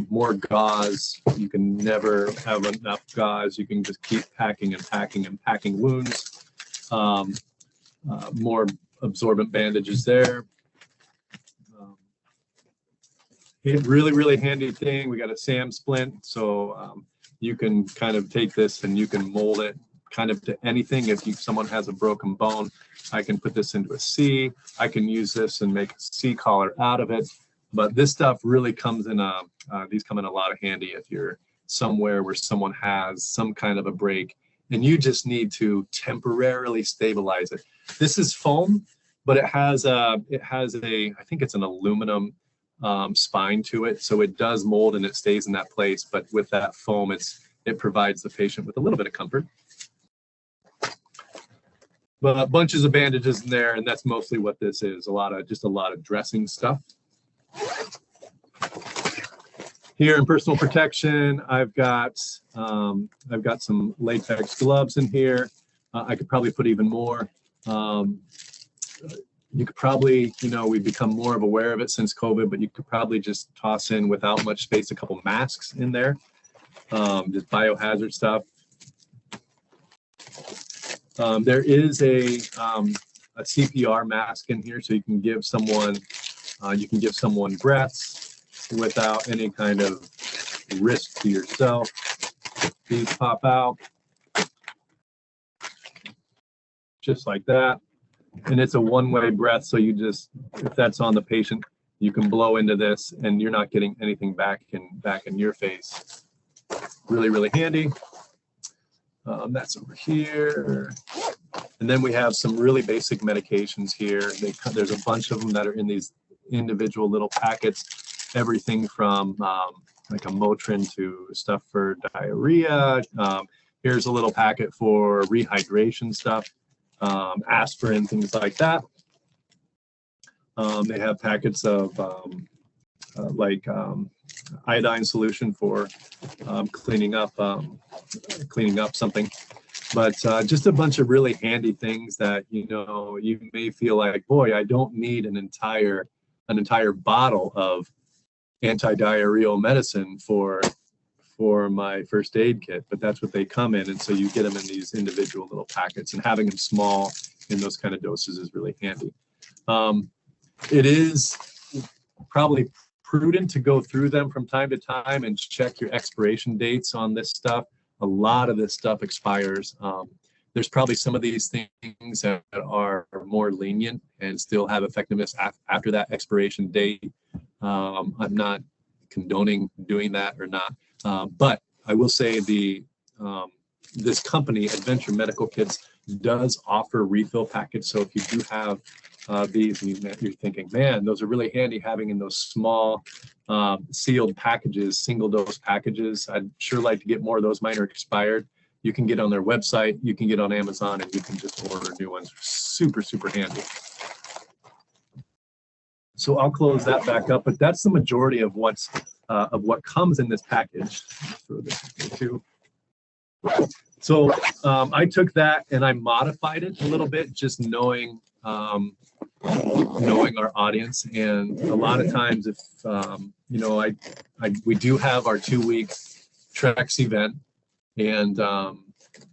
more gauze. You can never have enough gauze. You can just keep packing and packing and packing wounds. More absorbent bandages there. Really handy thing. We got a SAM splint, so you can kind of take this and you can mold it kind of to anything. If someone has a broken bone, I can put this into a C. I can use this and make a C collar out of it. But this stuff really comes in these come in a lot of handy if you're somewhere where someone has some kind of a break and you just need to temporarily stabilize it. This is foam, but it has I think it's an aluminum spine to it, so it does mold and it stays in that place. But with that foam, it provides the patient with a little bit of comfort. But bunches of bandages in there, and that's mostly what this is. Just a lot of dressing stuff. Here in personal protection, I've got some latex gloves in here. I could probably put even more. You could probably, we've become more aware of it since COVID, but you could probably just toss in without much space a couple masks in there, just biohazard stuff. There is a CPR mask in here, so you can give someone breaths without any kind of risk to yourself. These pop out just like that. And it's a one-way breath, so you just, if that's on the patient, you can blow into this and you're not getting anything back in your face. Really handy. That's over here. And then we have some really basic medications here. There's a bunch of them that are in these individual little packets. Everything from like a Motrin to stuff for diarrhea. Here's a little packet for rehydration stuff. Aspirin, things like that. They have packets of iodine solution for cleaning up something. But just a bunch of really handy things that you may feel like, boy, I don't need an entire bottle of anti-diarrheal medicine for my first aid kit, but that's what they come in. And so you get them in these individual little packets, and having them small in those kind of doses is really handy. It is probably prudent to go through them from time to time and check your expiration dates on this stuff. A lot of this stuff expires. There's probably some of these things that are more lenient and still have effectiveness after that expiration date. I'm not condoning doing that or not. But I will say this company, Adventure Medical Kits, does offer refill packets. So if you do have these and you're thinking, man, those are really handy having in those small sealed packages, single dose packages. I'd sure like to get more of those. Mine are expired. You can get on their website, you can get on Amazon, and you can just order new ones. Super handy. So I'll close that back up, but that's the majority of what comes in this package. Throw this too. So I took that and I modified it a little bit, just knowing our audience. And a lot of times, if we do have our 2-week Trex event, and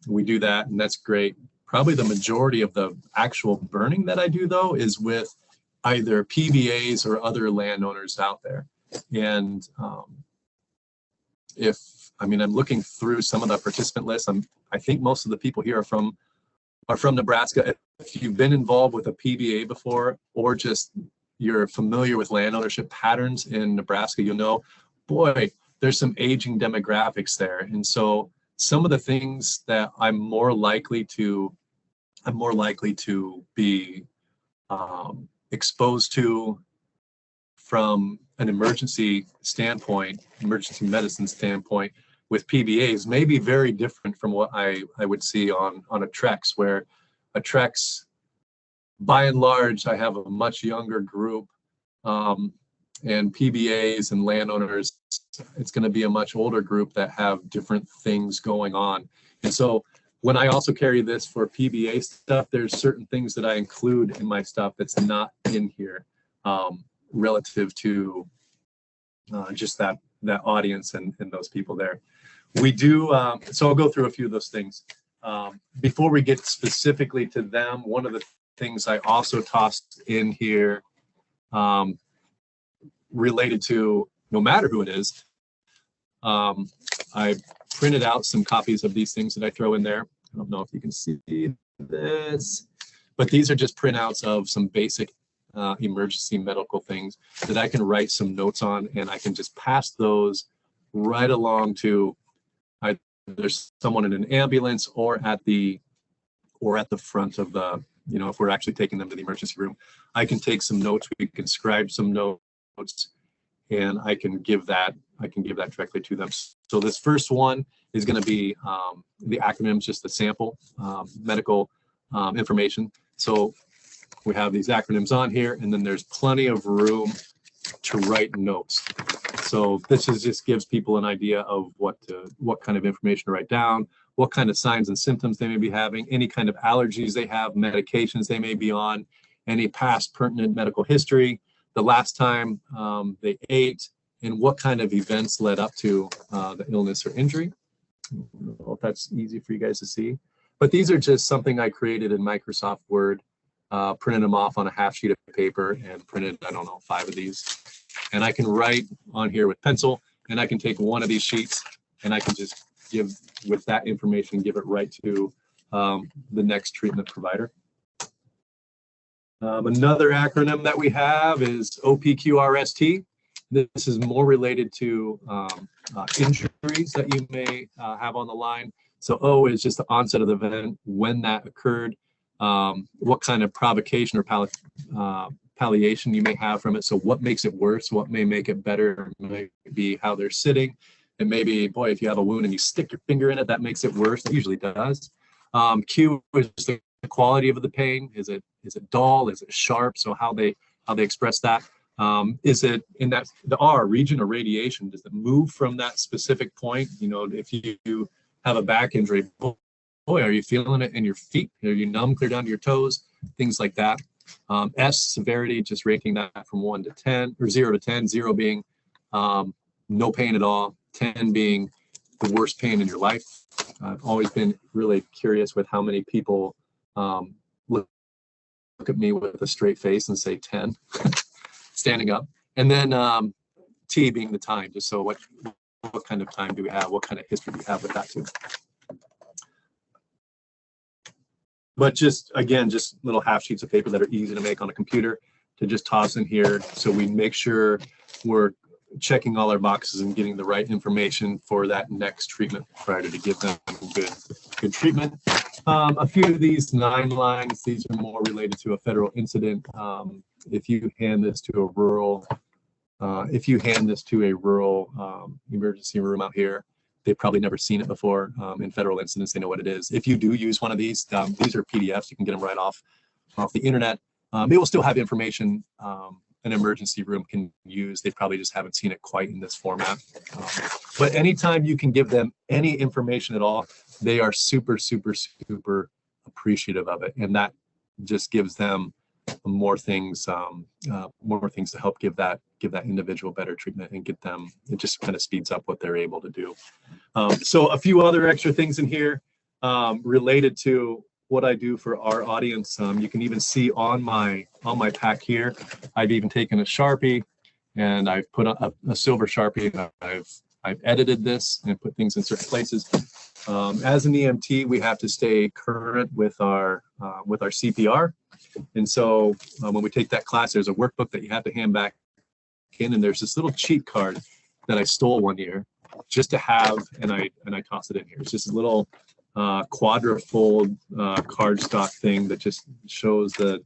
we do that, and that's great. Probably the majority of the actual burning that I do, though, is with either PVAs or other landowners out there. And if I mean, I'm looking through some of the participant lists. I think most of the people here are from Nebraska. If you've been involved with a PBA before, or just you're familiar with land ownership patterns in Nebraska, you'll know, boy, there's some aging demographics there. And so some of the things that I'm more likely to be exposed to from an emergency medicine standpoint with PBAs may be very different from what I would see on a Trex, where a Trex, by and large, I have a much younger group, and PBAs and landowners, it's going to be a much older group that have different things going on. And so when I also carry this for PBA stuff, there's certain things that I include in my stuff that's not in here, relative to just that audience and those people there. We do, so I'll go through a few of those things. Before we get specifically to them, one of the things I also tossed in here, related to no matter who it is, I printed out some copies of these things that I throw in there. I don't know if you can see this, but these are just printouts of some basic emergency medical things that I can write some notes on, and I can just pass those right along to either someone in an ambulance or at the front of the, if we're actually taking them to the emergency room. I can take some notes, we can scribe some notes, and I can give that directly to them. So this first one is going to be the acronyms, just the sample medical information. So we have these acronyms on here, and then there's plenty of room to write notes. So this just gives people an idea of what kind of information to write down, what kind of signs and symptoms they may be having, any kind of allergies they have, medications they may be on, any past pertinent medical history, the last time they ate, and what kind of events led up to the illness or injury. I don't know if that's easy for you guys to see, but these are just something I created in Microsoft Word, printed them off on a half sheet of paper and printed, 5 of these. And I can write on here with pencil, and I can take one of these sheets and I can just give, with that information, give it right to the next treatment provider. Another acronym that we have is OPQRST. This is more related to injuries that you may have on the line. So O is just the onset of the event, when that occurred, what kind of provocation or palliation you may have from it. So what makes it worse, what may make it better, maybe how they're sitting. And maybe, boy, if you have a wound and you stick your finger in it, that makes it worse. It usually does. Q is the quality of the pain. Is it dull? Is it sharp? So how they express that. Is it in that the R, region or radiation? Does it move from that specific point? If you have a back injury, boy, are you feeling it in your feet? Are you numb clear down to your toes? Things like that. S, severity, just ranking that from 1 to 10, or 0 to 10, 0 being no pain at all, 10 being the worst pain in your life. I've always been really curious with how many people look at me with a straight face and say 10, standing up. And then T being the time, just so what kind of time do we have? What kind of history do we have with that too? But just, again, just little half sheets of paper that are easy to make on a computer to just toss in here, so we make sure we're checking all our boxes and getting the right information for that next treatment provider to give them good treatment. A few of these 9 lines, these are more related to a federal incident. If you hand this to a rural, emergency room out here, they've probably never seen it before. In federal incidents, they know what it is. If you do use one of these are PDFs. You can get them right off the internet. They will still have information an emergency room can use. They probably just haven't seen it quite in this format. But anytime you can give them any information at all, they are super, super, super appreciative of it. And that just gives them more things to help give that individual better treatment and get them, it just kind of speeds up what they're able to do. So a few other extra things in here related to what I do for our audience. You can even see on my pack here, I've even taken a Sharpie and I've put a silver Sharpie and I've I've edited this and put things in certain places. As an EMT, we have to stay current with our CPR. And so when we take that class, there's a workbook that you have to hand back in, and there's this little cheat card that I stole one year just to have, and I toss it in here. It's just a little quadrifold cardstock thing that just shows the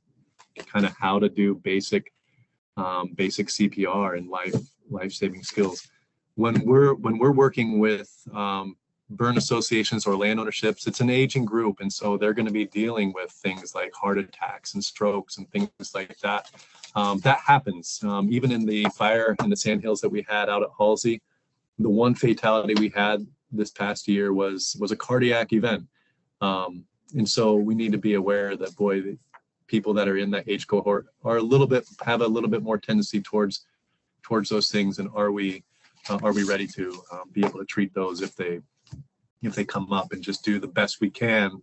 kind of how to do basic CPR and life-saving skills. When we're working with burn associations or land ownerships, it's an aging group, and so they're going to be dealing with things like heart attacks and strokes and things like that. That happens. Even in the fire in the Sandhills that we had out at Halsey, the one fatality we had this past year was a cardiac event. And so we need to be aware that, boy, the people that are in that age cohort are have a little bit more tendency towards those things, and are we ready to be able to treat those if they come up, and just do the best we can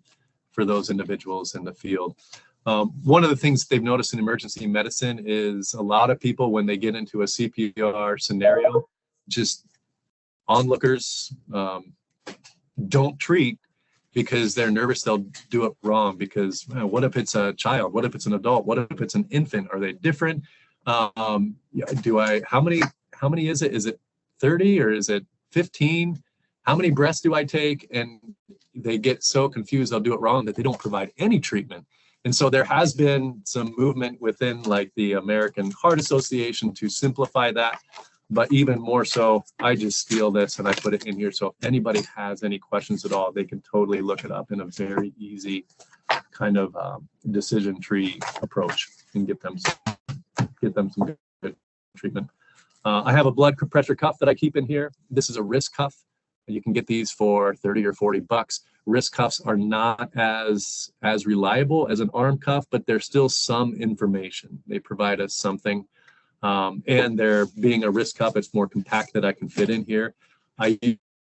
for those individuals in the field. One of the things they've noticed in emergency medicine is a lot of people, when they get into a CPR scenario, just onlookers don't treat because they're nervous they'll do it wrong. Because what if it's a child? What if it's an adult? What if it's an infant? Are they different? How many is it? Is it 30 or is it 15? How many breaths do I take? And they get so confused they'll do it wrong that they don't provide any treatment. And so there has been some movement within like the American Heart Association to simplify that. But even more so, I just steal this and I put it in here. So if anybody has any questions at all, they can totally look it up in a very easy kind of decision tree approach and get them some good treatment. I have a blood pressure cuff that I keep in here. This is a wrist cuff. You can get these for 30 or 40 bucks. Wrist cuffs are not as reliable as an arm cuff, but there's still some information. They provide us something. And they're being a wrist cuff, it's more compact that I can fit in here. I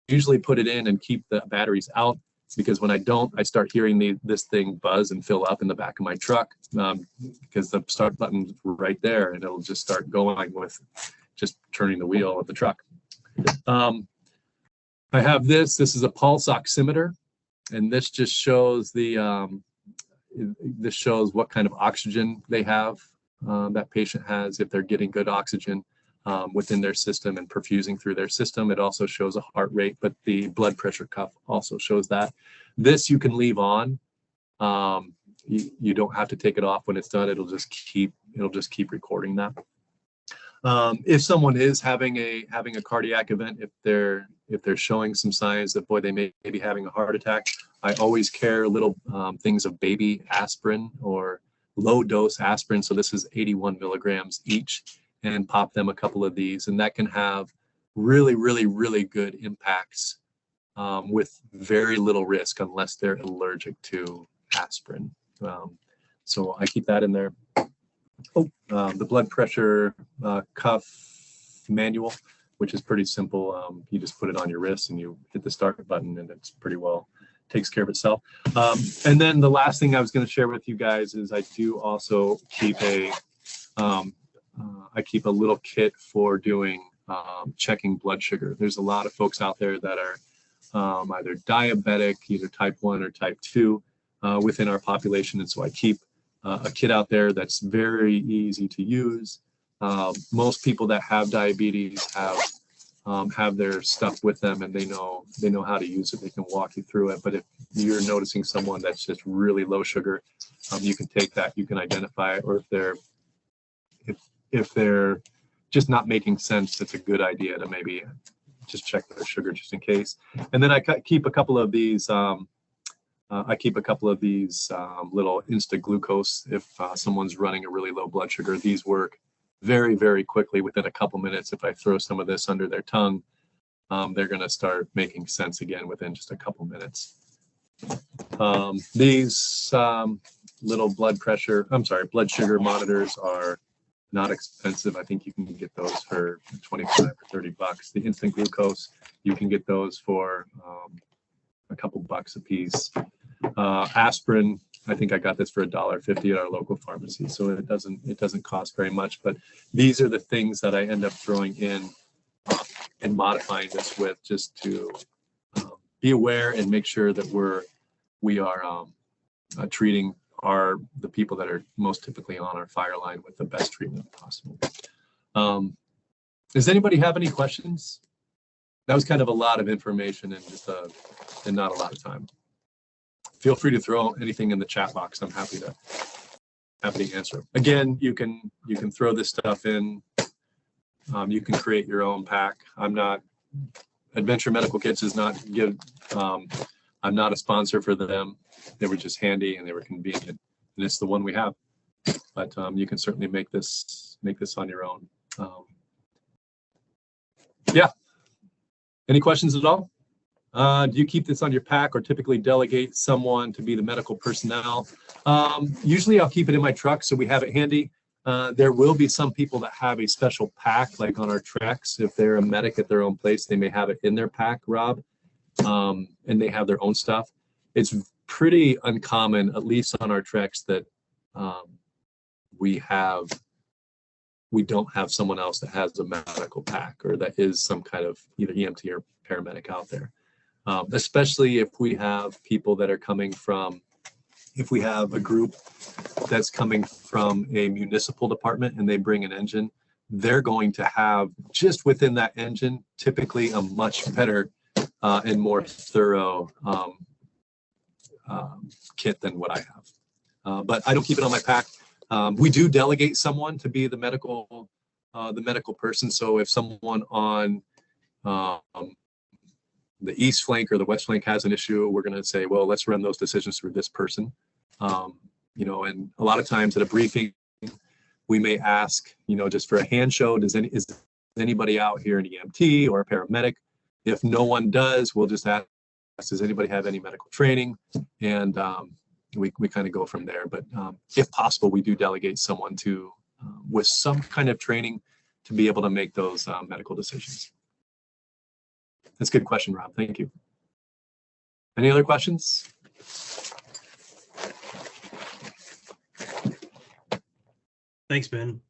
usually put it in and keep the batteries out, because when I don't, I start hearing this thing buzz and fill up in the back of my truck, because the start button's right there and it'll just start going with just turning the wheel of the truck. I have this is a pulse oximeter, and this just shows this shows what kind of oxygen they have, that patient has, if they're getting good oxygen within their system and perfusing through their system. It also shows a heart rate, but the blood pressure cuff also shows that. This you can leave on. You don't have to take it off when it's done. It'll just keep recording that. If someone is having a cardiac event, if they're showing some signs that, boy, they may be having a heart attack, I always carry little things of baby aspirin or low dose aspirin. So this is 81 milligrams each, and pop them a couple of these, and that can have really, really, really good impacts with very little risk, unless they're allergic to aspirin. So I keep that in there. The blood pressure cuff manual, which is pretty simple. You just put it on your wrist and you hit the start button, and it's pretty well takes care of itself. And then the last thing I was going to share with you guys is I do also keep a little kit for doing checking blood sugar. There's a lot of folks out there that are either diabetic, either type 1 or type 2 within our population, and so I keep a kit out there that's very easy to use. Most people that have diabetes have their stuff with them, and they know how to use it. They can walk you through it. But if you're noticing someone that's just really low sugar, you can take that, you can identify it, or if they're just not making sense, it's a good idea to maybe just check their sugar just in case. And then I keep a couple of these little Insta glucose if someone's running a really low blood sugar. These work very, very quickly. Within a couple minutes, if I throw some of this under their tongue, they're going to start making sense again within just a couple minutes. These little blood sugar monitors are not expensive. I think you can get those for 25 or 30 bucks. The instant glucose, you can get those for a couple bucks a piece. Aspirin, I think I got this for $1.50 at our local pharmacy, so it doesn't cost very much. But these are the things that I end up throwing in modifying this with, just to be aware and make sure that we are treating the people that are most typically on our fire line with the best treatment possible. Does anybody have any questions? That was kind of a lot of information and just and not a lot of time. Feel free to throw anything in the chat box. I'm happy to answer. Again, you can throw this stuff in. You can create your own pack. Adventure Medical Kits is not I'm not a sponsor for them. They were just handy and they were convenient, and it's the one we have. But you can certainly make this on your own. Yeah. Any questions at all? Do you keep this on your pack or typically delegate someone to be the medical personnel? Usually I'll keep it in my truck so we have it handy. There will be some people that have a special pack, like on our treks. If they're a medic at their own place, they may have it in their pack, Rob, and they have their own stuff. It's pretty uncommon, at least on our treks, that we don't have someone else that has a medical pack or that is some kind of either EMT or paramedic out there. Especially if we have people that are coming from, if we have a group that's coming from a municipal department and they bring an engine, they're going to have just within that engine typically a much better and more thorough kit than what I have. But I don't keep it on my pack. We do delegate someone to be the medical person. So if someone on the east flank or the west flank has an issue, we're going to say, well, let's run those decisions through this person. And a lot of times at a briefing, we may ask, just for a hand show, is anybody out here an EMT or a paramedic? If no one does, we'll just ask, does anybody have any medical training? And we kind of go from there. But if possible, we do delegate someone to with some kind of training to be able to make those medical decisions. That's a good question, Rob. Thank you. Any other questions? Thanks, Ben.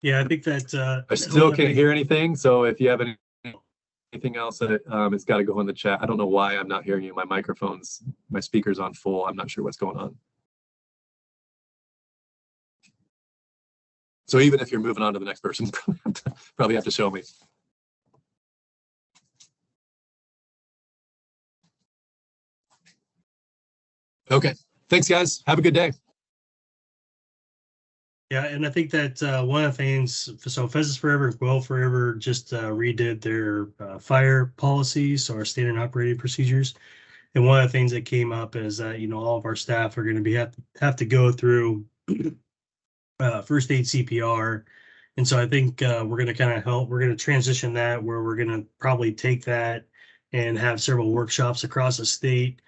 Yeah, I think that I still can't hear anything. So if you have anything else, it's got to go in the chat. I don't know why I'm not hearing you. My speaker's on full. I'm not sure what's going on. So even if you're moving on to the next person, probably have to show me. Okay. Thanks, guys. Have a good day. Yeah, and I think that one of the things, so Pheasants Forever and Quail Forever just redid their fire policies, so our standard operating procedures. And one of the things that came up is that, all of our staff are going to have to go through first aid CPR. And so I think we're going to kind of help. We're going to transition that where we're going to probably take that and have several workshops across the state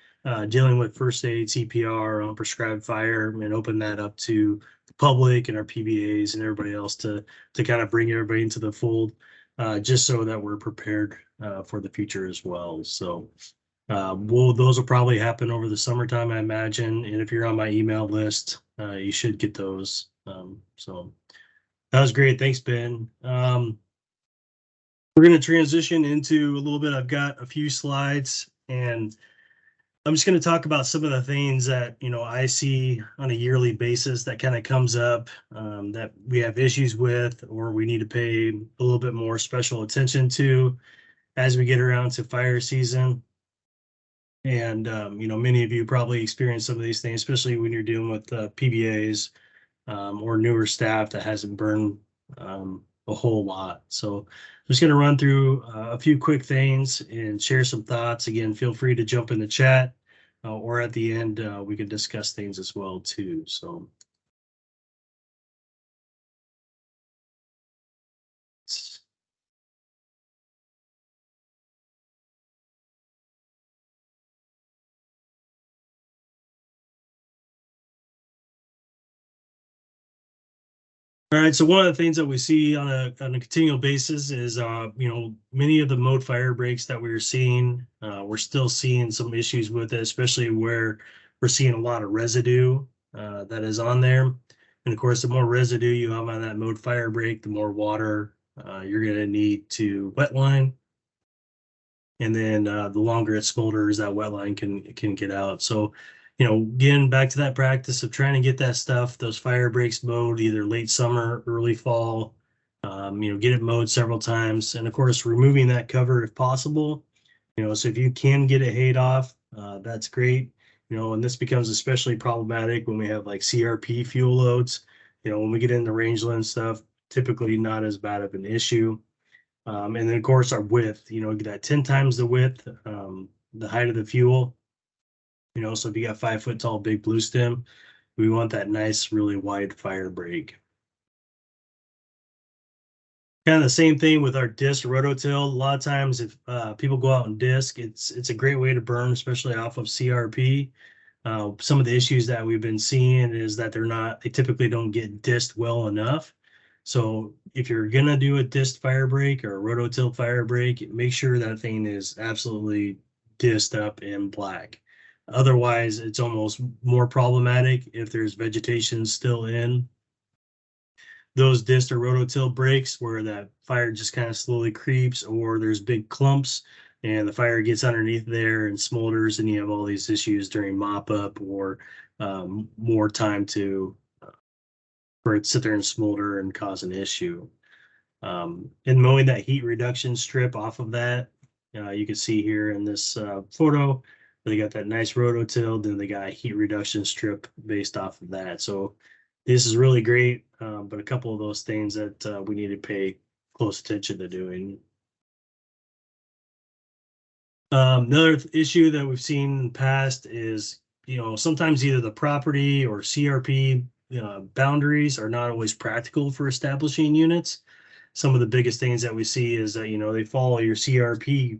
dealing with first aid CPR on prescribed fire, and open that up to the public and our PBAs and everybody else to kind of bring everybody into the fold, just so that we're prepared for the future as well. So those will probably happen over the summertime, I imagine. And if you're on my email list, you should get those. So that was great. Thanks, Ben. We're going to transition into a little bit. I've got a few slides, and I'm just going to talk about some of the things that, I see on a yearly basis that kind of comes up that we have issues with, or we need to pay a little bit more special attention to as we get around to fire season. And, many of you probably experience some of these things, especially when you're dealing with PBAs or newer staff that hasn't burned a whole lot. So I'm just going to run through a few quick things and share some thoughts. Again, feel free to jump in the chat or at the end, we could discuss things as well too. So all right, so one of the things that we see on a continual basis is, many of the mode fire breaks that we're seeing, we're still seeing some issues with it, especially where we're seeing a lot of residue that is on there. And of course, the more residue you have on that mowed fire break, the more water you're going to need to wetline. And then the longer it smolders, that wetline can get out. So, again, back to that practice of trying to get that stuff, those fire breaks mowed either late summer, early fall. Get it mowed several times, and of course, removing that cover if possible. So if you can get it hayed off, that's great. And this becomes especially problematic when we have like CRP fuel loads. When we get into rangeland stuff, typically not as bad of an issue. And then of course our width, that 10 times the width, the height of the fuel. So if you got 5 foot tall big blue stem, we want that nice, really wide fire break. Kind of the same thing with our disc rototill. A lot of times if people go out and disc, it's a great way to burn, especially off of CRP. Some of the issues that we've been seeing is that they typically don't get disced well enough. So if you're gonna do a disc fire break or a rototill fire break, make sure that thing is absolutely disced up and black. Otherwise, it's almost more problematic if there's vegetation still in those disc or rototill breaks where that fire just kind of slowly creeps, or there's big clumps and the fire gets underneath there and smolders, and you have all these issues during mop up or more time for it to sit there and smolder and cause an issue. And mowing that heat reduction strip off of that, you can see here in this photo, they got that nice rototill, then they got a heat reduction strip based off of that. So this is really great, but a couple of those things that we need to pay close attention to doing. Another issue that we've seen in the past is, sometimes either the property or CRP boundaries are not always practical for establishing units. Some of the biggest things that we see is that, they follow your CRP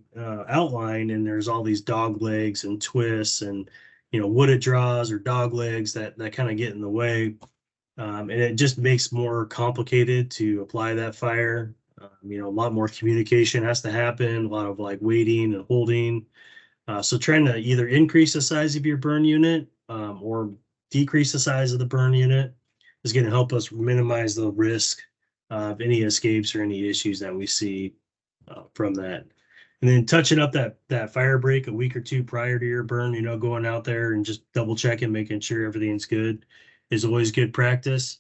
outline, and there's all these dog legs and twists and, wooded draws or dog legs that kind of get in the way. And it just makes more complicated to apply that fire. A lot more communication has to happen, a lot of like waiting and holding. So trying to either increase the size of your burn unit or decrease the size of the burn unit is going to help us minimize the risk of any escapes or any issues that we see from that. And then touching up that fire break a week or two prior to your burn, going out there and just double checking, making sure everything's good is always good practice.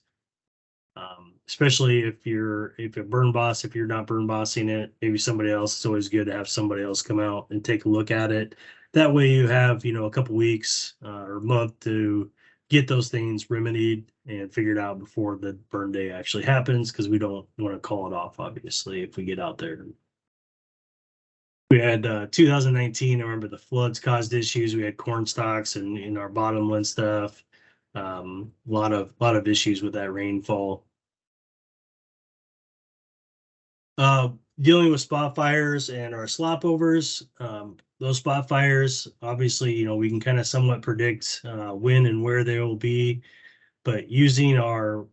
Especially if you're burn boss, if you're not burn bossing it, maybe somebody else. It's always good to have somebody else come out and take a look at it. That way you have, a couple weeks or a month to get those things remedied and figured out before the burn day actually happens, because we don't want to call it off, obviously, if we get out there. We had 2019, I remember the floods caused issues. We had corn stalks and in our bottomland stuff. A lot of issues with that rainfall. Dealing with spot fires and our slopovers, those spot fires, obviously, we can kind of somewhat predict when and where they will be, but using our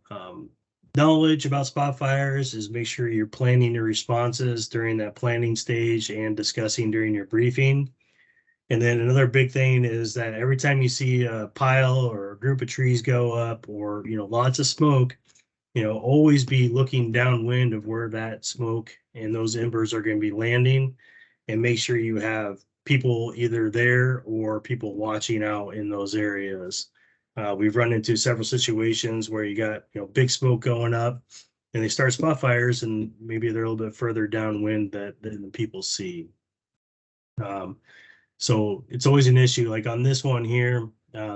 knowledge about spot fires is make sure you're planning your responses during that planning stage and discussing during your briefing. And then another big thing is that every time you see a pile or a group of trees go up or, lots of smoke, always be looking downwind of where that smoke and those embers are going to be landing, and make sure you have people either there or people watching out in those areas. We've run into several situations where you got, big smoke going up and they start spot fires, and maybe they're a little bit further downwind than the people see. So it's always an issue. Like on this one here,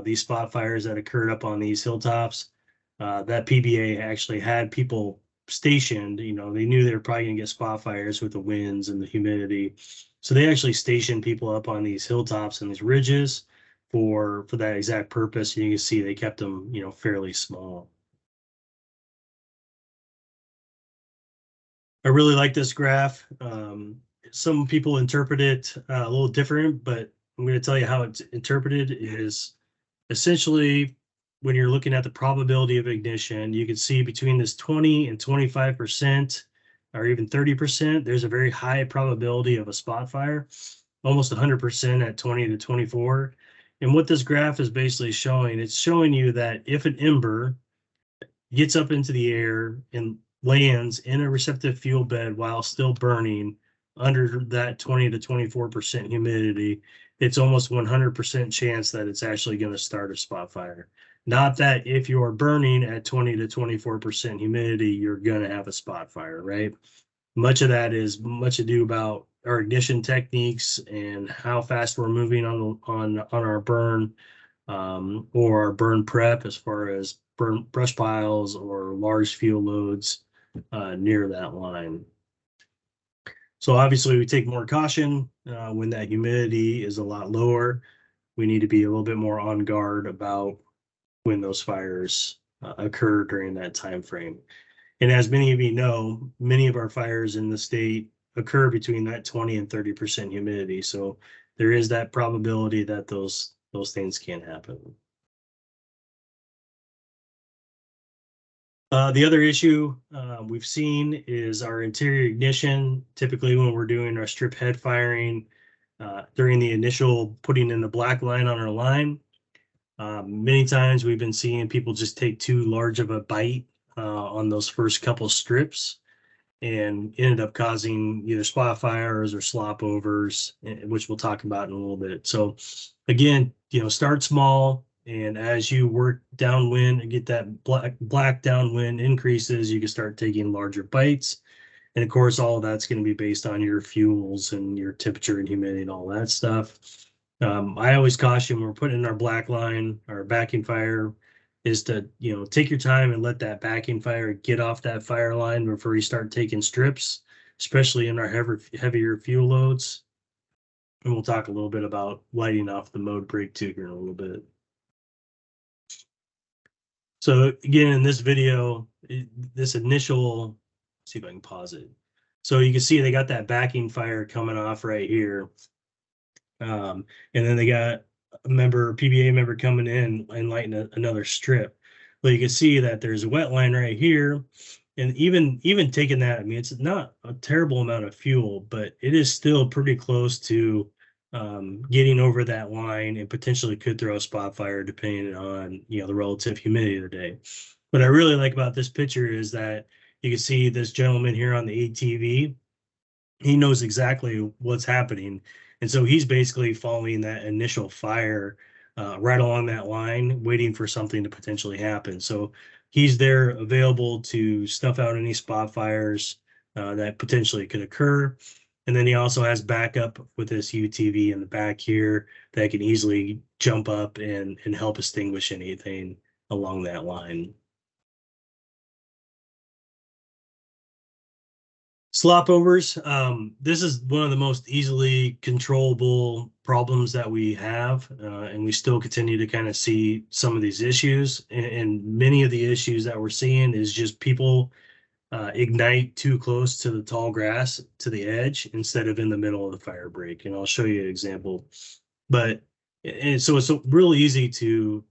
these spot fires that occurred up on these hilltops, that PBA actually had people stationed. They knew they were probably going to get spot fires with the winds and the humidity. So they actually stationed people up on these hilltops and these ridges for that exact purpose. And you can see they kept them, fairly small. I really like this graph. Some people interpret it a little different, but I'm going to tell you how it's interpreted is essentially when you're looking at the probability of ignition, you can see between this 20 and 25% or even 30%, there's a very high probability of a spot fire, almost 100% at 20 to 24. And what this graph is basically showing, it's showing you that if an ember, gets up into the air and lands in a receptive fuel bed while still burning under that 20 to 24% humidity, it's almost 100% chance that it's actually going to start a spot fire. Not that if you're burning at 20 to 24% humidity, you're going to have a spot fire, right? Much of that is much ado about our ignition techniques and how fast we're moving on our burn, or our burn prep as far as burn brush piles or large fuel loads near that line. So obviously we take more caution when that humidity is a lot lower. We need to be a little bit more on guard about when those fires occur during that time frame. And as many of you know, many of our fires in the state occur between that 20 and 30% humidity. So there is that probability that those things can happen. The other issue we've seen is our interior ignition. Typically when we're doing our strip head firing, during the initial putting in the black line on our line, many times we've been seeing people just take too large of a bite on those first couple strips and ended up causing either spot fires or slopovers, which we'll talk about in a little bit. So again, start small, and as you work downwind and get that black downwind increases, you can start taking larger bites. And of course, all of that's going to be based on your fuels and your temperature and humidity and all that stuff. I always caution when we're putting in our black line, our backing fire, is to take your time and let that backing fire get off that fire line before you start taking strips, especially in our heavier fuel loads. And we'll talk a little bit about lighting off the mode brake too here in a little bit. So again, in this video, this initial, let's see if I can pause it. So you can see they got that backing fire coming off right here. And then they got a PBA member coming in and lighting another strip. Well, you can see that there's a wet line right here. And even taking that, I mean, it's not a terrible amount of fuel, but it is still pretty close to getting over that line and potentially could throw a spot fire depending on the relative humidity of the day. What I really like about this picture is that you can see this gentleman here on the ATV. He knows exactly what's happening. And so he's basically following that initial fire right along that line, waiting for something to potentially happen. So he's there available to snuff out any spot fires that potentially could occur. And then he also has backup with this UTV in the back here that can easily jump up and help extinguish anything along that line. Slopovers. This is one of the most easily controllable problems that we have, and we still continue to kind of see some of these issues. And many of the issues that we're seeing is just people ignite too close to the tall grass to the edge instead of in the middle of the fire break. And I'll show you an example. But so it's really easy to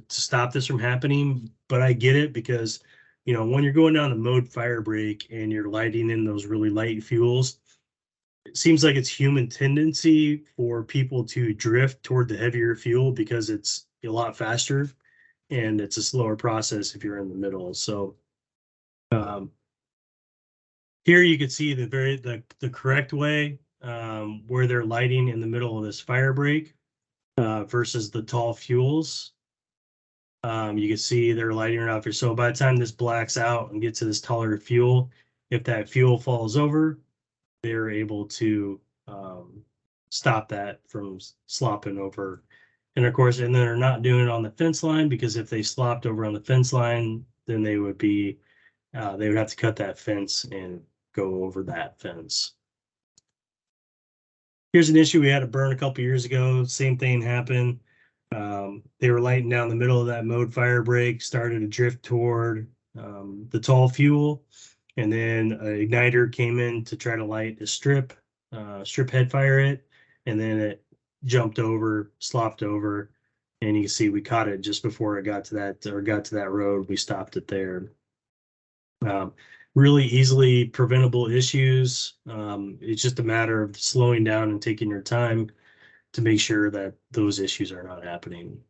stop this from happening. But I get it because when you're going down the mode fire break and you're lighting in those really light fuels, it seems like it's human tendency for people to drift toward the heavier fuel because it's a lot faster and it's a slower process if you're in the middle. So here you can see the correct way where they're lighting in the middle of this fire break versus the tall fuels. You can see they're lighting it off here. So by the time this blacks out and gets to this taller fuel, if that fuel falls over, they're able to stop that from slopping over. And of course, and they're not doing it on the fence line, because if they slopped over on the fence line, then they would have to cut that fence and go over that fence. Here's an issue we had to burn a couple years ago. Same thing happened. They were lighting down the middle of that mode fire break, started to drift toward the tall fuel, and then an igniter came in to try to light a strip head fire it, and then it jumped over, slopped over, and you can see we caught it just before it got to that road. We stopped it there. Really easily preventable issues. It's just a matter of slowing down and taking your time to make sure that those issues are not happening.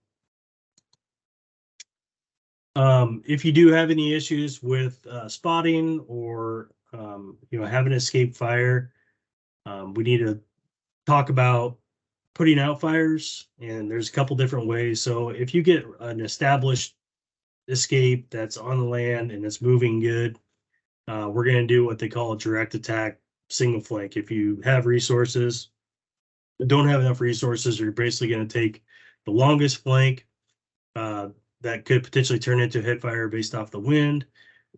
If you do have any issues with spotting or have an escape fire, we need to talk about putting out fires, and there's a couple different ways. So if you get an established escape that's on the land and it's moving good, we're going to do what they call a direct attack single flank. If you have resources, don't have enough resources, you're basically going to take the longest flank that could potentially turn into a head fire based off the wind,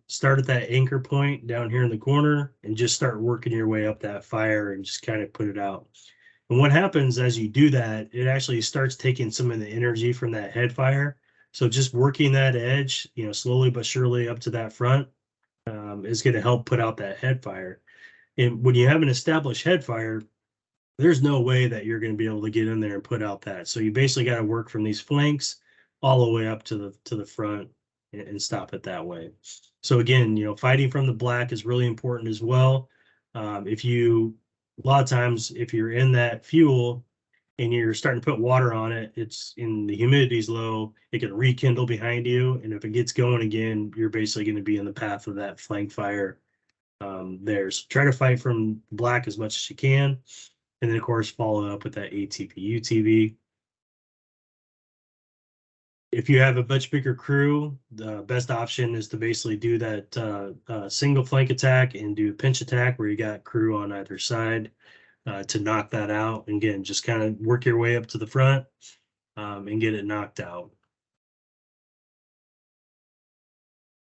start at that anchor point down here in the corner, and just start working your way up that fire and just kind of put it out. And what happens as you do that, it actually starts taking some of the energy from that head fire. So just working that edge, slowly but surely up to that front, is going to help put out that head fire. And when you have an established head fire, there's no way that you're going to be able to get in there and put out that. So you basically got to work from these flanks all the way up to the front and stop it that way. So again, fighting from the black is really important as well. A lot of times, if you're in that fuel and you're starting to put water on it, it's in the humidity's low, it can rekindle behind you. And if it gets going again, you're basically going to be in the path of that flank fire there. So try to fight from black as much as you can. And then, of course, follow up with that ATP UTV. If you have a much bigger crew, the best option is to basically do that single flank attack and do a pinch attack where you got crew on either side to knock that out. And again, just kind of work your way up to the front and get it knocked out.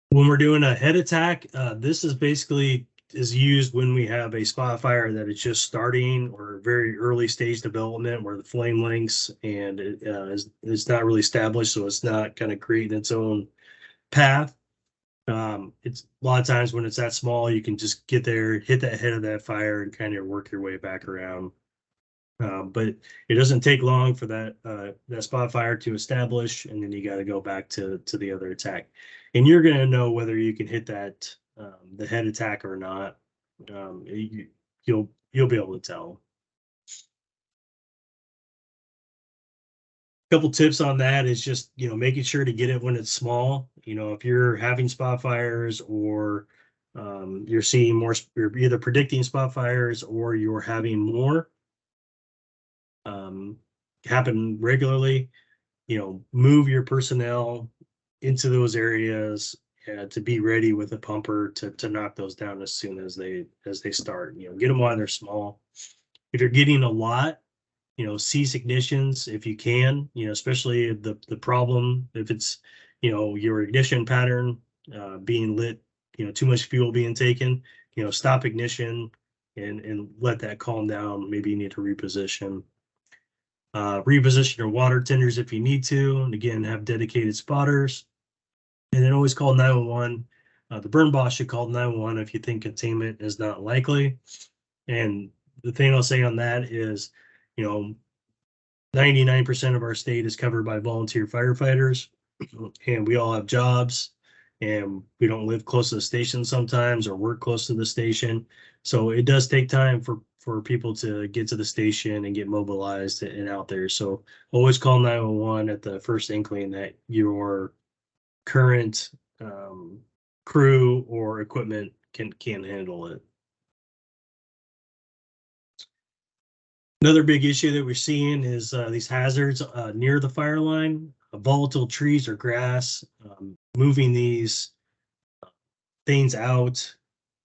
When we're doing a head attack, this is basically used when we have a spot fire that is just starting or very early stage development where the flame lengths and it is not really established, so it's not kind of creating its own path. It's a lot of times when it's that small, you can just get there, hit that head of that fire, and kind of work your way back around. But it doesn't take long for that spot fire to establish, and then you got to go back to the other attack, and you're going to know whether you can hit that the head attack or not. You'll be able to tell. A couple tips on that is just making sure to get it when it's small. If you're having spot fires or you're seeing more, you're either predicting spot fires or you're having more happen regularly, move your personnel into those areas to be ready with a pumper to knock those down as soon as they start. Get them while they're small. If you're getting a lot, cease ignitions if you can. Especially the problem if it's your ignition pattern being lit. Too much fuel being taken. Stop ignition and let that calm down. Maybe you need to reposition. Reposition your water tenders if you need to, and again, have dedicated spotters. And then always call 911. The burn boss should call 911 if you think containment is not likely. And the thing I'll say on that is, 99% of our state is covered by volunteer firefighters, and we all have jobs, and we don't live close to the station sometimes or work close to the station. So it does take time for people to get to the station and get mobilized and out there. So always call 911 at the first inkling that your current crew or equipment can't handle it. Another big issue that we're seeing is these hazards near the fire line, volatile trees or grass, moving these things out,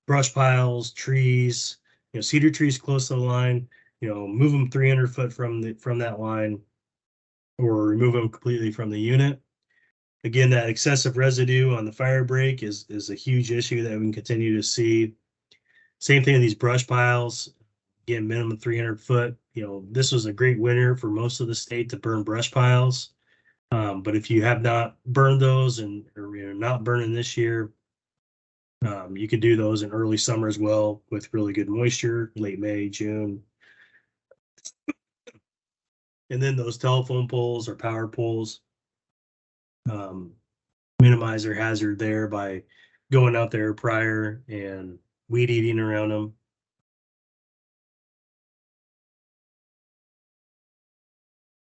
brush piles, trees, cedar trees close to the line, move them 300 foot from that line or remove them completely from the unit. Again, that excessive residue on the fire break is a huge issue that we can continue to see. Same thing with these brush piles. Again, minimum 300 foot. This was a great winter for most of the state to burn brush piles. But if you have not burned those and you're not burning this year, you could do those in early summer as well with really good moisture, late May, June. And then those telephone poles or power poles, minimize their hazard there by going out there prior and weed eating around them.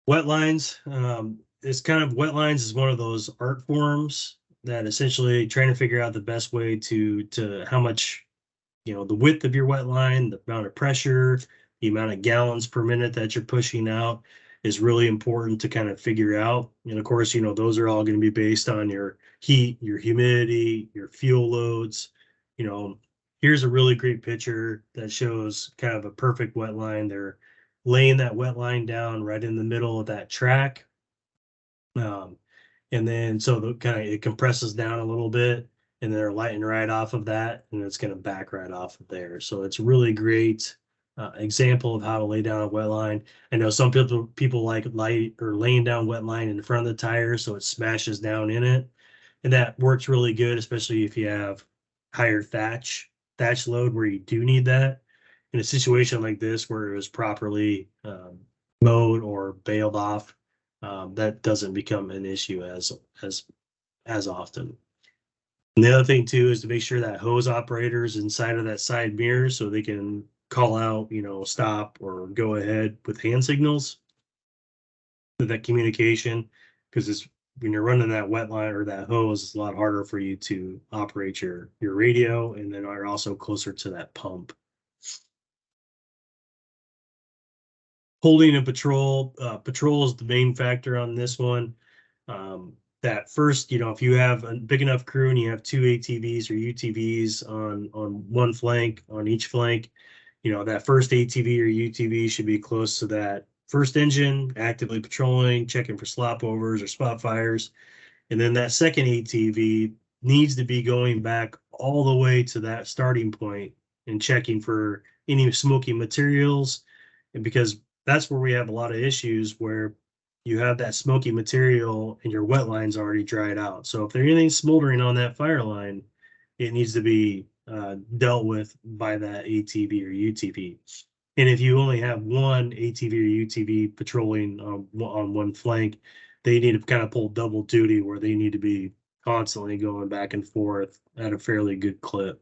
Wet lines, wet lines is one of those art forms that essentially trying to figure out the best way to how much, the width of your wet line, the amount of pressure, the amount of gallons per minute that you're pushing out is really important to kind of figure out. And of course, those are all going to be based on your heat, your humidity, your fuel loads. Here's a really great picture that shows kind of a perfect wet line. They're laying that wet line down right in the middle of that track. And then so it compresses down a little bit, and they're lighting right off of that, and it's going to back right off of there. So it's a really great example of how to lay down a wet line. I know some people like laying down wet line in front of the tire so it smashes down in it, and that works really good, especially if you have higher thatch load where you do need that. In a situation like this where it was properly mowed or baled off, that doesn't become an issue as often. And the other thing too is to make sure that hose operator's inside of that side mirror so they can call out, stop or go ahead with hand signals. That communication, because when you're running that wet line or that hose, it's a lot harder for you to operate your radio, and then are also closer to that pump. Holding a patrol is the main factor on this one. That first, if you have a big enough crew and you have 2 ATVs or UTVs on one flank, on each flank, that first ATV or UTV should be close to that first engine, actively patrolling, checking for slopovers or spot fires. And then that second ATV needs to be going back all the way to that starting point and checking for any smoky materials. And because that's where we have a lot of issues, where you have that smoky material and your wet line's already dried out. So if there's anything smoldering on that fire line, it needs to be dealt with by that ATV or UTV. And if you only have one ATV or UTV patrolling on one flank, they need to kind of pull double duty, where they need to be constantly going back and forth at a fairly good clip.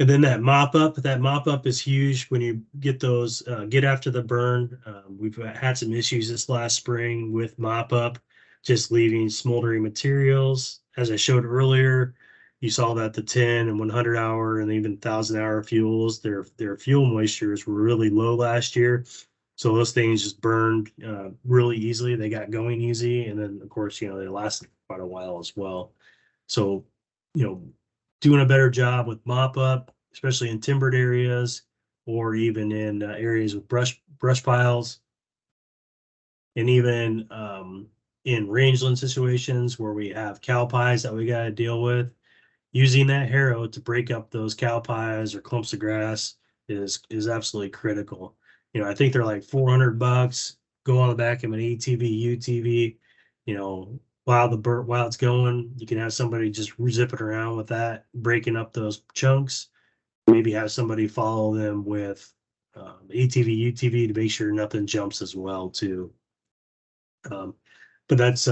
And then that mop up is huge when you get those, get after the burn. We've had some issues this last spring with mop up, just leaving smoldering materials. As I showed earlier, you saw that the 10 and 100 hour and even 1,000-hour fuels, their fuel moistures were really low last year. So those things just burned really easily. They got going easy. And then, of course, they lasted quite a while as well. So, doing a better job with mop up, especially in timbered areas or even in areas with brush piles, and even in rangeland situations where we have cow pies that we got to deal with. Using that harrow to break up those cow pies or clumps of grass is absolutely critical. I think they're like $400. Go on the back of an ATV, UTV. While it's going, you can have somebody just zip it around with that, breaking up those chunks. Maybe have somebody follow them with ATV, UTV to make sure nothing jumps as well too. But that's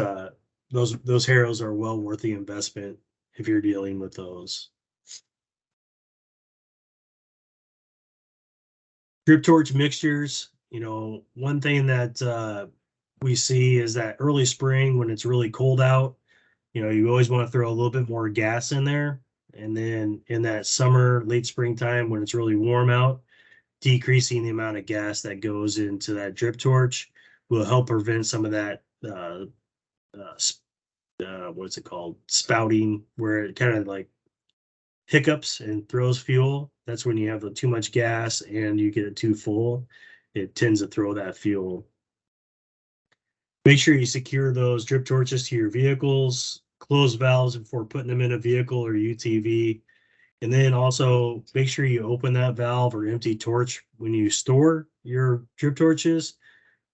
those harrows are well worth the investment if you're dealing with those. Drip torch mixtures. One thing that we see is that early spring, when it's really cold out, you always want to throw a little bit more gas in there. And then in that summer, late springtime, when it's really warm out, decreasing the amount of gas that goes into that drip torch will help prevent some of that, what's it called? Spouting, where it kind of like hiccups and throws fuel. That's when you have too much gas and you get it too full. It tends to throw that fuel. Make sure you secure those drip torches to your vehicles, close valves before putting them in a vehicle or UTV. And then also make sure you open that valve or empty torch when you store your drip torches,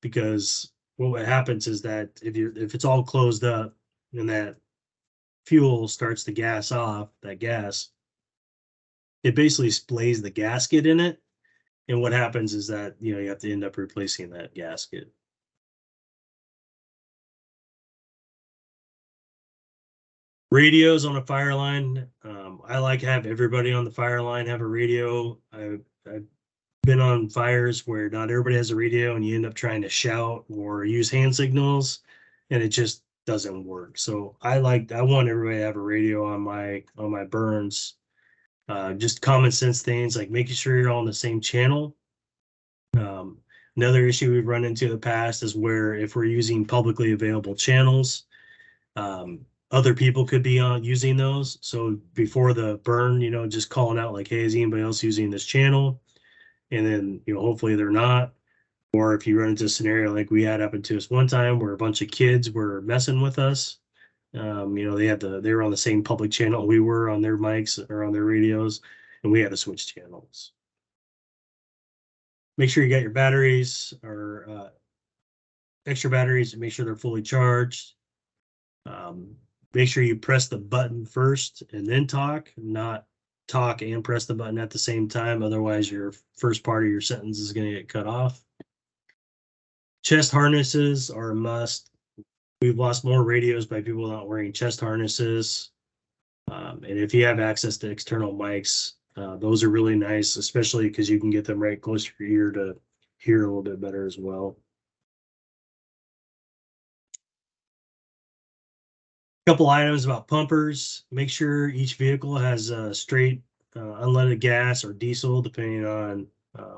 because what happens is that if it's all closed up and that fuel starts to gas off, that gas, it basically splays the gasket in it. And what happens is that, you have to end up replacing that gasket. Radios on a fire line. I like to have everybody on the fire line have a radio. I've been on fires where not everybody has a radio and you end up trying to shout or use hand signals. and it just doesn't work. So I want everybody to have a radio on my burns. Just common sense things like making sure you're all on the same channel. Another issue we've run into in the past is where if we're using publicly available channels, other people could be using those. So before the burn, just calling out like, hey, is anybody else using this channel? And then, hopefully they're not. Or if you run into a scenario like we had happen to us one time where a bunch of kids were messing with us, they were on the same public channel we were on their mics or on their radios, and we had to switch channels. Make sure you got your batteries or extra batteries and make sure they're fully charged. Make sure you press the button first and then talk, not talk and press the button at the same time. Otherwise, your first part of your sentence is going to get cut off. Chest harnesses are a must. We've lost more radios by people not wearing chest harnesses. And if you have access to external mics, those are really nice, especially because you can get them right close to your ear to hear a little bit better as well. Couple items about pumpers. Make sure each vehicle has straight unleaded gas or diesel, depending on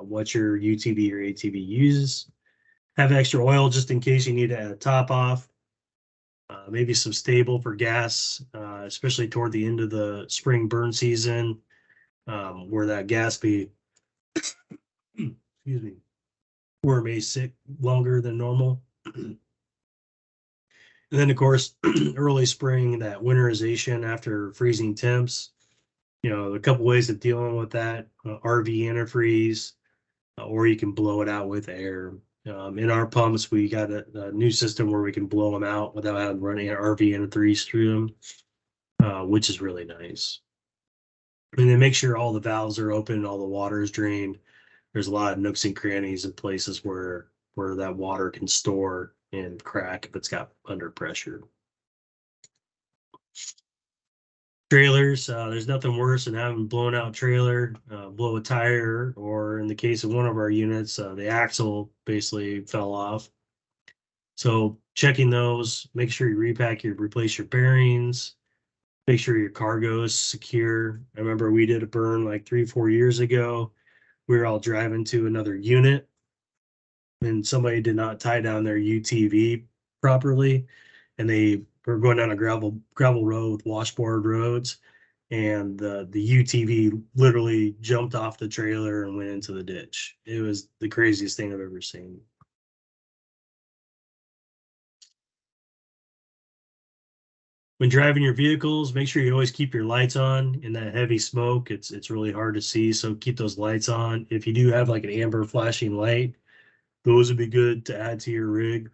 what your UTV or ATV uses. Have extra oil just in case you need to add a top off. Maybe some stable for gas, especially toward the end of the spring burn season, where that gas be, excuse me, where it may sit longer than normal. And then, of course, early spring, that winterization after freezing temps. A couple ways of dealing with that: RV antifreeze, or you can blow it out with air. In our pumps, we got a new system where we can blow them out without having running an RV antifreeze through them, which is really nice. And then make sure all the valves are open and all the water is drained. There's a lot of nooks and crannies and places where that water can store and crack if it's got under pressure. Trailers, there's nothing worse than having a blown out trailer, blow a tire, or in the case of one of our units, the axle basically fell off. So checking those, make sure you replace your bearings, make sure your cargo is secure. I remember we did a burn like 3-4 years ago. We were all driving to another unit and somebody did not tie down their UTV properly, and they were going down a gravel road with washboard roads, and the UTV literally jumped off the trailer and went into the ditch. It was the craziest thing I've ever seen. When driving your vehicles, make sure you always keep your lights on. In that heavy smoke, it's really hard to see, so keep those lights on. If you do have like an amber flashing light, those would be good to add to your rig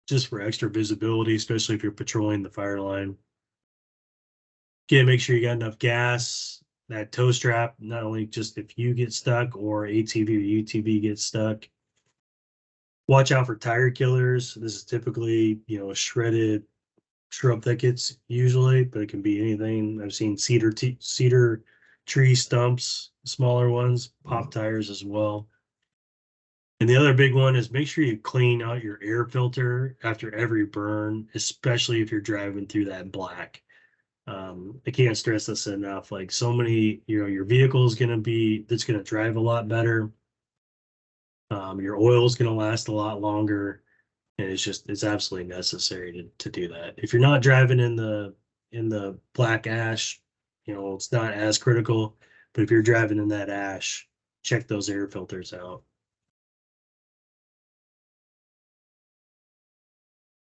just for extra visibility, especially if you're patrolling the fire line. Again, make sure you got enough gas. That tow strap, not only just if you get stuck or ATV or UTV gets stuck. Watch out for tire killers. This is typically, shredded shrub thickets usually, but it can be anything. I've seen cedar tree stumps, smaller ones, pop tires as well. And the other big one is make sure you clean out your air filter after every burn, especially if you're driving through that black. I can't stress this enough. Like so many, your vehicle is going to drive a lot better. Your oil is going to last a lot longer. And it's absolutely necessary to do that. If you're not driving in the black ash, it's not as critical, but if you're driving in that ash, check those air filters out.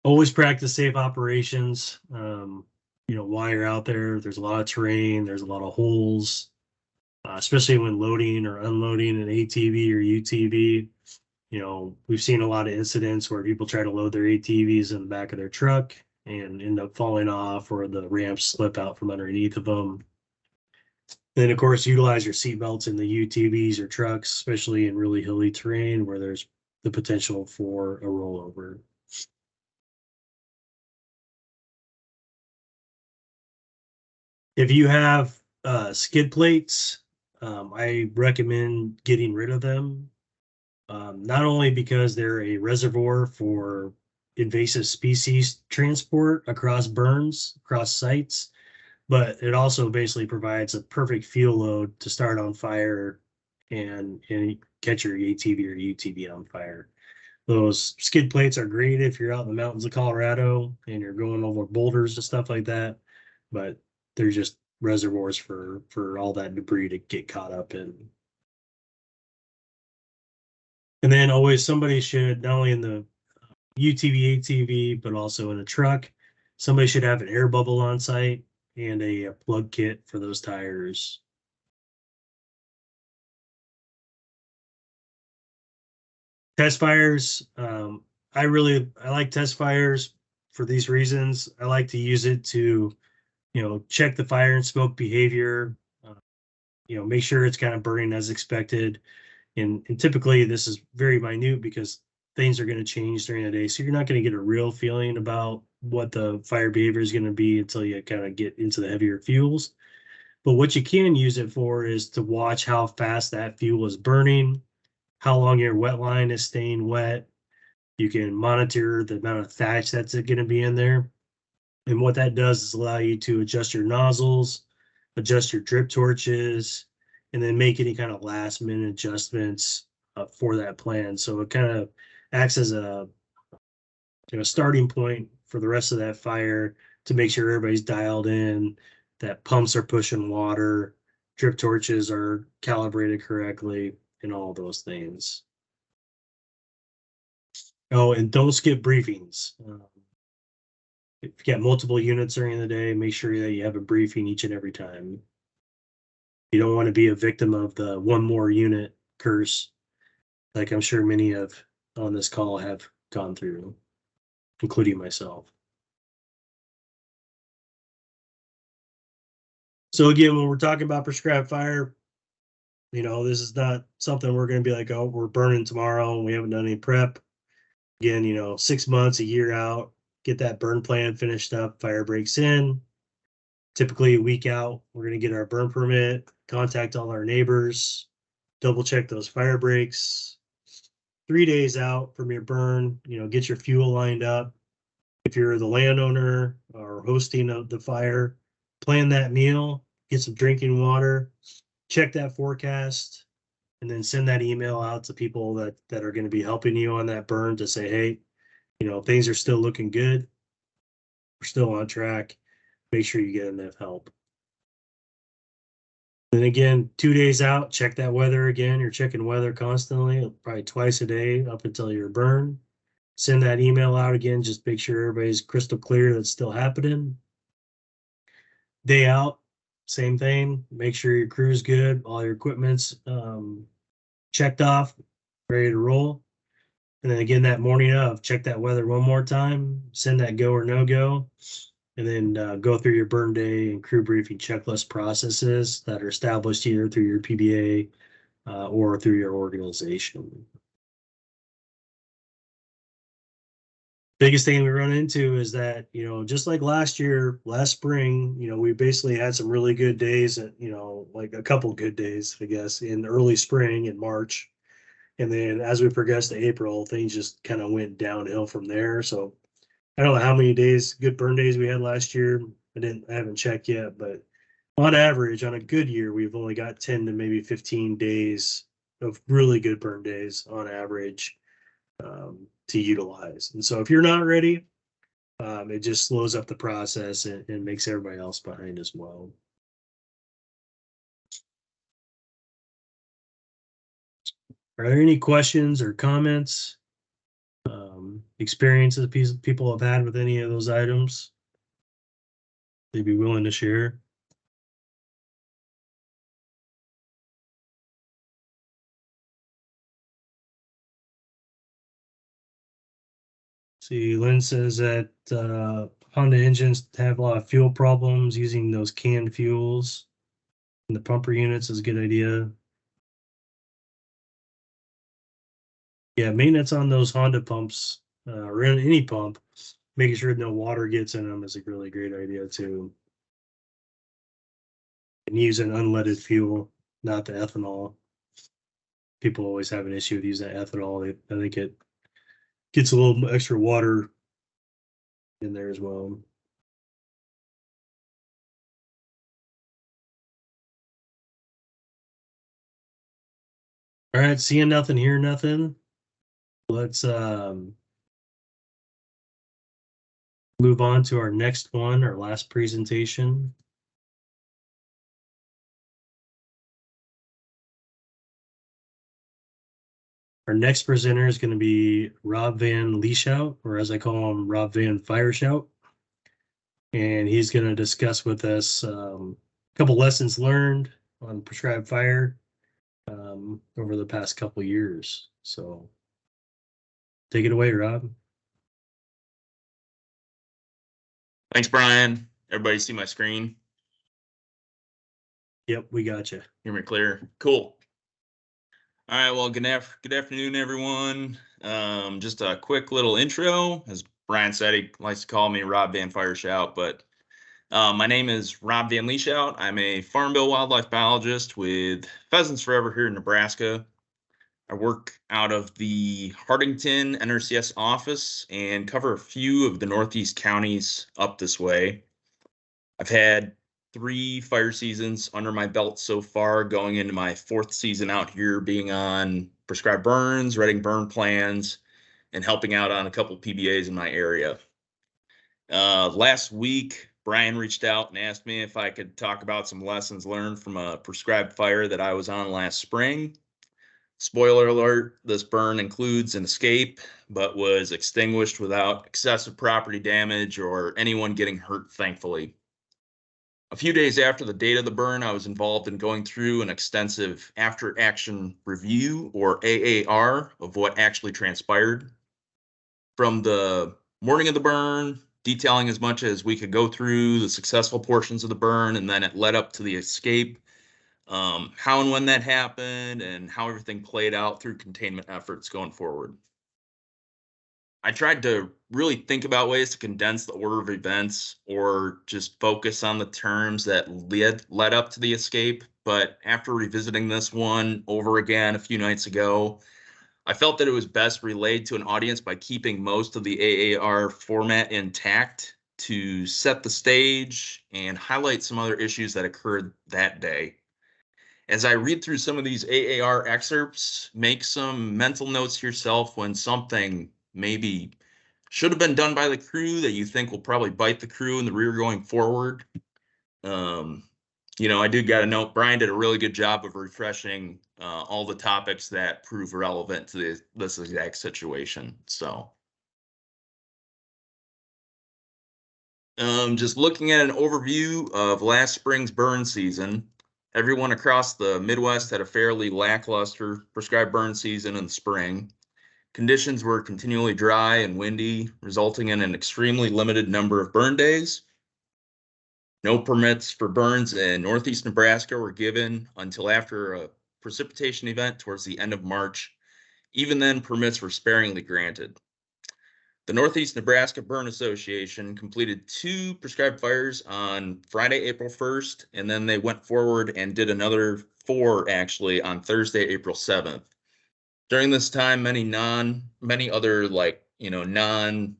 Always practice safe operations. While you're out there, there's a lot of terrain, there's a lot of holes, especially when loading or unloading an ATV or UTV. We've seen a lot of incidents where people try to load their ATVs in the back of their truck and end up falling off, or the ramps slip out from underneath of them. Then, of course, utilize your seatbelts in the UTVs or trucks, especially in really hilly terrain where there's the potential for a rollover. If you have skid plates, I recommend getting rid of them. Not only because they're a reservoir for invasive species transport across burns, across sites, but it also basically provides a perfect fuel load to start on fire and catch your ATV or UTV on fire. Those skid plates are great if you're out in the mountains of Colorado and you're going over boulders and stuff like that, but they're just reservoirs for all that debris to get caught up in. And then always somebody should, not only in the UTV, ATV, but also in a truck, somebody should have an air bubble on site and a plug kit for those tires. Test fires, I like test fires for these reasons. I like to use it to, check the fire and smoke behavior, make sure it's kind of burning as expected. And typically this is very minute because things are going to change during the day. So you're not going to get a real feeling about what the fire behavior is going to be until you kind of get into the heavier fuels. But what you can use it for is to watch how fast that fuel is burning, how long your wet line is staying wet. You can monitor the amount of thatch that's going to be in there. And what that does is allow you to adjust your nozzles, adjust your drip torches, and then make any kind of last minute adjustments for that plan. So it kind of acts as a starting point for the rest of that fire to make sure everybody's dialed in, that pumps are pushing water, drip torches are calibrated correctly, and all those things. Oh, and don't skip briefings. If you got multiple units during the day, make sure that you have a briefing each and every time. You don't want to be a victim of the one more unit curse, like I'm sure many of on this call have gone through, including myself. So again, when we're talking about prescribed fire, this is not something we're going to be like, oh, we're burning tomorrow and we haven't done any prep. Again, 6 months, a year out, get that burn plan finished up, fire breaks in. Typically a week out, we're going to get our burn permit, contact all our neighbors, double check those fire breaks. 3 days out from your burn, get your fuel lined up. If you're the landowner or hosting of the fire, plan that meal, get some drinking water, check that forecast, and then send that email out to people that are going to be helping you on that burn to say, hey, things are still looking good. We're still on track. Make sure you get enough help. Then again, 2 days out, check that weather again. You're checking weather constantly, probably twice a day up until your burn. Send that email out again. Just make sure everybody's crystal clear that's still happening. Day out, same thing. Make sure your crew's good. All your equipment's checked off, ready to roll. And then again, that morning of, check that weather one more time. Send that go or no go. And then go through your burn day and crew briefing checklist processes that are established either through your PBA or through your organization. Biggest thing we run into is that, just like last spring, we basically had some really good days, like a couple good days, I guess, in early spring in March. And then as we progressed to April, things just kind of went downhill from there. So I don't know how many good burn days we had last year. I haven't checked yet, but on average, on a good year, we've only got 10 to maybe 15 days of really good burn days on average to utilize. And so if you're not ready, it just slows up the process and makes everybody else behind as well. Are there any questions or comments? Experiences people have had with any of those items they'd be willing to share? See, Lynn says that Honda engines have a lot of fuel problems using those canned fuels. And the pumper units is a good idea. Yeah, maintenance on those Honda pumps or any pump, making sure no water gets in them is a really great idea too. And use an unleaded fuel, not the ethanol. People always have an issue with using ethanol. I think it gets a little extra water in there as well. All right, seeing nothing, hearing nothing. Let's move on to our next one, our last presentation. Our next presenter is going to be Rob Van Leeshout, or as I call him, Rob Van Fireshout. And he's going to discuss with us a couple lessons learned on prescribed fire over the past couple years. So take it away, Rob. Thanks, Brian. Everybody see my screen? Yep, we got you. Hear me clear? Cool. All right, well, good afternoon, everyone. Just a quick little intro. As Brian said, he likes to call me Rob Van Fireshout, but my name is Rob Van Leeshout. I'm a Farm Bill wildlife biologist with Pheasants Forever here in Nebraska. I work out of the Hardington NRCS office and cover a few of the Northeast counties up this way. I've had 3 fire seasons under my belt so far, going into my 4th season out here, being on prescribed burns, writing burn plans, and helping out on a couple PBAs in my area. Last week, Brian reached out and asked me if I could talk about some lessons learned from a prescribed fire that I was on last spring. Spoiler alert, this burn includes an escape, but was extinguished without excessive property damage or anyone getting hurt, thankfully. A few days after the date of the burn, I was involved in going through an extensive after-action review, or AAR, of what actually transpired. From the morning of the burn, detailing as much as we could go through the successful portions of the burn, and then it led up to the escape, how and when that happened, and how everything played out through containment efforts going forward. I tried to really think about ways to condense the order of events or just focus on the terms that led up to the escape. But after revisiting this one over again a few nights ago, I felt that it was best relayed to an audience by keeping most of the AAR format intact to set the stage and highlight some other issues that occurred that day. As I read through some of these AAR excerpts, make some mental notes to yourself when something maybe should have been done by the crew that you think will probably bite the crew in the rear going forward. I do got to note, Brian did a really good job of refreshing all the topics that prove relevant to this exact situation. So just looking at an overview of last spring's burn season, everyone across the Midwest had a fairly lackluster prescribed burn season in the spring. Conditions were continually dry and windy, resulting in an extremely limited number of burn days. No permits for burns in Northeast Nebraska were given until after a precipitation event towards the end of March. Even then, permits were sparingly granted. The Northeast Nebraska Burn Association completed 2 prescribed fires on Friday, April 1st, and then they went forward and did another 4 actually on Thursday, April 7th. During this time, many other non-NNPBA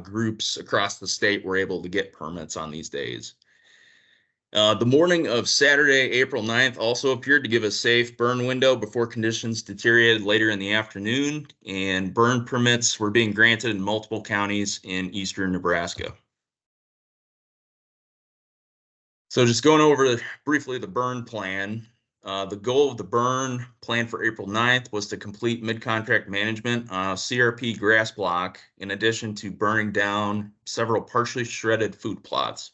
groups across the state were able to get permits on these days. The morning of Saturday, April 9th also appeared to give a safe burn window before conditions deteriorated later in the afternoon, and burn permits were being granted in multiple counties in eastern Nebraska. So just going over briefly the burn plan. The goal of the burn plan for April 9th was to complete mid-contract management on a CRP grass block, in addition to burning down several partially shredded food plots.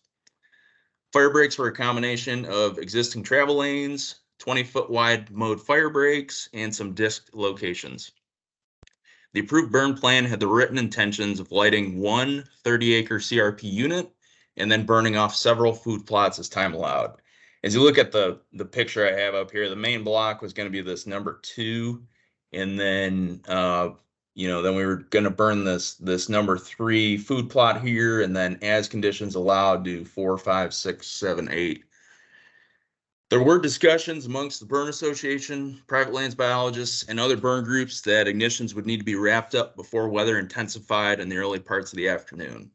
Fire breaks were a combination of existing travel lanes, 20-foot wide mowed fire breaks, and some disc locations. The approved burn plan had the written intentions of lighting 1 30-acre CRP unit and then burning off several food plots as time allowed. As you look at the picture I have up here, the main block was going to be this number 2, and then then we were going to burn this number 3 food plot here, and then as conditions allowed, do 4, 5, 6, 7, 8. There were discussions amongst the burn association, private lands biologists, and other burn groups that ignitions would need to be wrapped up before weather intensified in the early parts of the afternoon.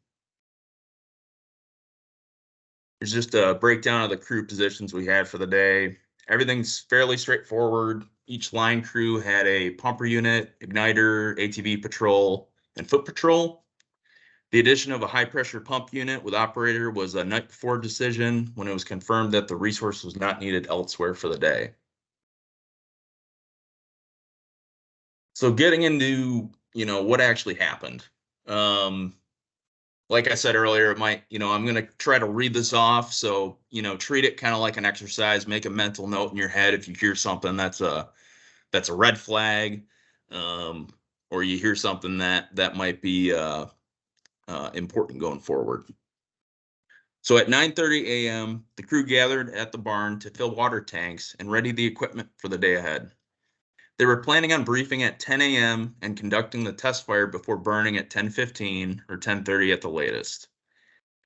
There's just a breakdown of the crew positions we had for the day. Everything's fairly straightforward. Each line crew had a pumper unit, igniter, ATV patrol, and foot patrol. The addition of a high pressure pump unit with operator was a night before decision when it was confirmed that the resource was not needed elsewhere for the day. So getting into, what actually happened. Like I said earlier, it might, I'm going to try to read this off. So, treat it kind of like an exercise, make a mental note in your head. If you hear something that's a red flag, or you hear something that might be important going forward. So at 9:30 a.m., the crew gathered at the barn to fill water tanks and ready the equipment for the day ahead. They were planning on briefing at 10 a.m. and conducting the test fire before burning at 10:15 or 10:30 at the latest.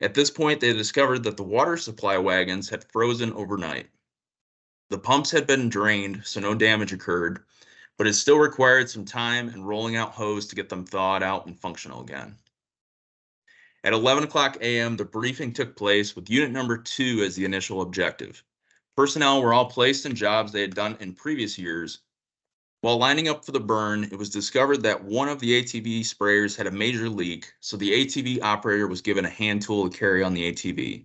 At this point, they discovered that the water supply wagons had frozen overnight. The pumps had been drained, so no damage occurred, but it still required some time and rolling out hose to get them thawed out and functional again. At 11 o'clock a.m., the briefing took place with unit number 2 as the initial objective. Personnel were all placed in jobs they had done in previous years. While lining up for the burn, it was discovered that one of the ATV sprayers had a major leak, so the ATV operator was given a hand tool to carry on the ATV.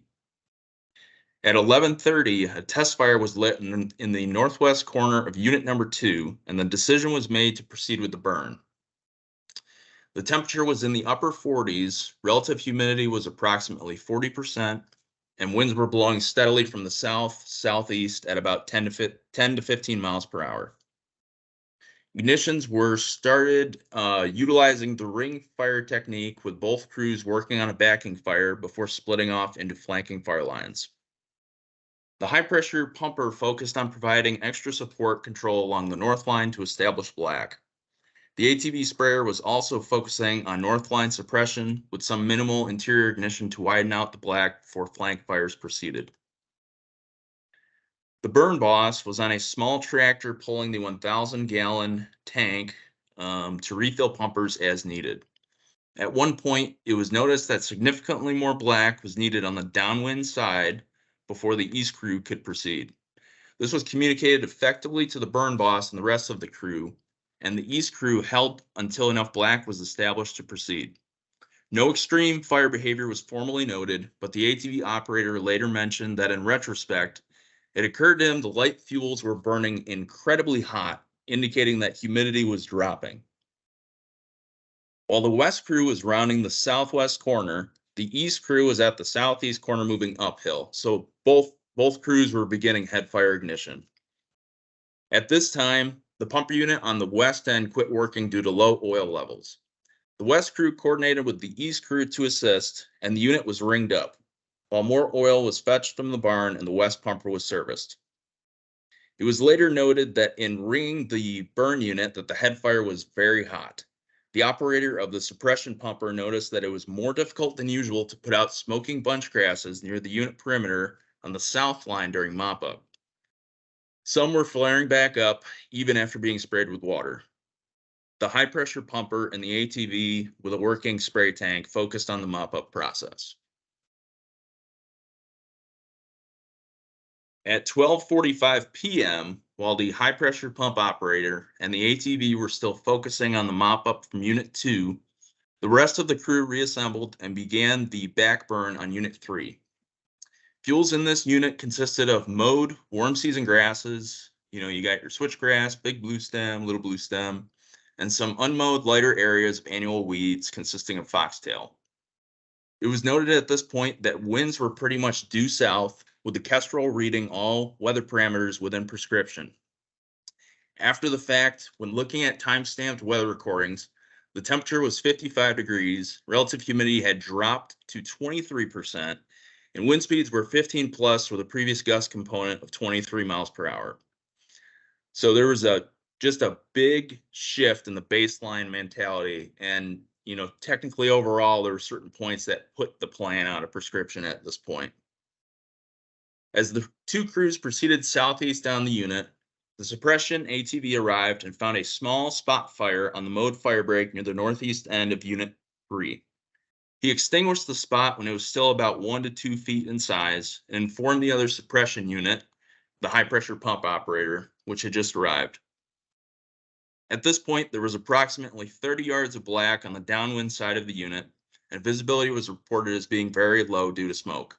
At 11:30, a test fire was lit in the northwest corner of unit number 2, and the decision was made to proceed with the burn. The temperature was in the upper 40s, relative humidity was approximately 40%, and winds were blowing steadily from the southeast at about 10 to 15 miles per hour. Ignitions were started utilizing the ring fire technique, with both crews working on a backing fire before splitting off into flanking fire lines. The high-pressure pumper focused on providing extra support control along the north line to establish black. The ATV sprayer was also focusing on north line suppression with some minimal interior ignition to widen out the black before flank fires proceeded. The burn boss was on a small tractor pulling the 1,000-gallon tank to refill pumpers as needed. At one point, it was noticed that significantly more black was needed on the downwind side before the east crew could proceed. This was communicated effectively to the burn boss and the rest of the crew, and the east crew held until enough black was established to proceed. No extreme fire behavior was formally noted, but the ATV operator later mentioned that in retrospect, it occurred to him the light fuels were burning incredibly hot, indicating that humidity was dropping. While the west crew was rounding the southwest corner, the east crew was at the southeast corner moving uphill, so both crews were beginning head fire ignition. At this time, the pumper unit on the west end quit working due to low oil levels. The west crew coordinated with the east crew to assist, and the unit was ringed up, while more oil was fetched from the barn and the west pumper was serviced. It was later noted that in ringing the burn unit that the head fire was very hot. The operator of the suppression pumper noticed that it was more difficult than usual to put out smoking bunch grasses near the unit perimeter on the south line during mop-up. Some were flaring back up even after being sprayed with water. The high-pressure pumper and the ATV with a working spray tank focused on the mop-up process. At 12:45 p.m., while the high-pressure pump operator and the ATV were still focusing on the mop-up from Unit 2, the rest of the crew reassembled and began the back burn on Unit 3. Fuels in this unit consisted of mowed, warm season grasses. You got your switchgrass, big blue stem, little blue stem, and some unmowed lighter areas of annual weeds consisting of foxtail. It was noted at this point that winds were pretty much due south, with the Kestrel reading all weather parameters within prescription. After the fact, when looking at time-stamped weather recordings, the temperature was 55 degrees, relative humidity had dropped to 23%, and wind speeds were 15 plus with a previous gust component of 23 miles per hour. So there was just a big shift in the baseline mentality, and technically overall there were certain points that put the plan out of prescription at this point. As the two crews proceeded southeast down the unit, the suppression ATV arrived and found a small spot fire on the mode Firebreak near the northeast end of Unit 3. He extinguished the spot when it was still about 1 to 2 feet in size and informed the other suppression unit, the high-pressure pump operator, which had just arrived. At this point, there was approximately 30 yards of black on the downwind side of the unit, and visibility was reported as being very low due to smoke.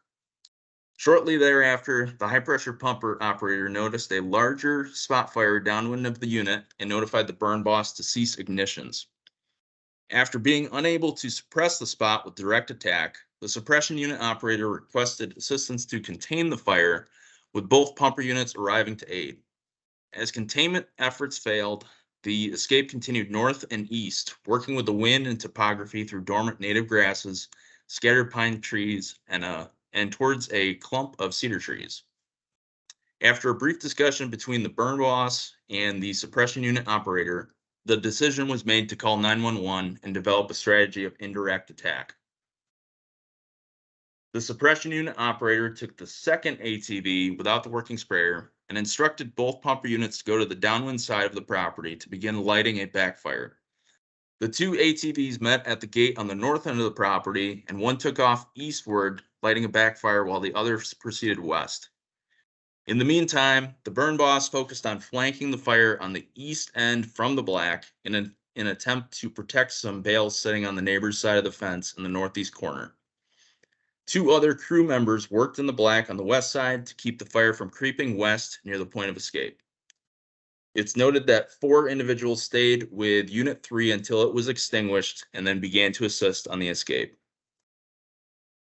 Shortly thereafter, the high-pressure pumper operator noticed a larger spot fire downwind of the unit and notified the burn boss to cease ignitions. After being unable to suppress the spot with direct attack, the suppression unit operator requested assistance to contain the fire, with both pumper units arriving to aid. As containment efforts failed, the escape continued north and east, working with the wind and topography through dormant native grasses, scattered pine trees, and towards a clump of cedar trees. After a brief discussion between the burn boss and the suppression unit operator, the decision was made to call 911 and develop a strategy of indirect attack. The suppression unit operator took the second ATV without the working sprayer and instructed both pumper units to go to the downwind side of the property to begin lighting a backfire. The two ATVs met at the gate on the north end of the property, and one took off eastward, lighting a backfire while the other proceeded west. In the meantime, the burn boss focused on flanking the fire on the east end from the black in an attempt to protect some bales sitting on the neighbor's side of the fence in the northeast corner. Two other crew members worked in the black on the west side to keep the fire from creeping west near the point of escape. It's noted that 4 individuals stayed with Unit 3 until it was extinguished and then began to assist on the escape.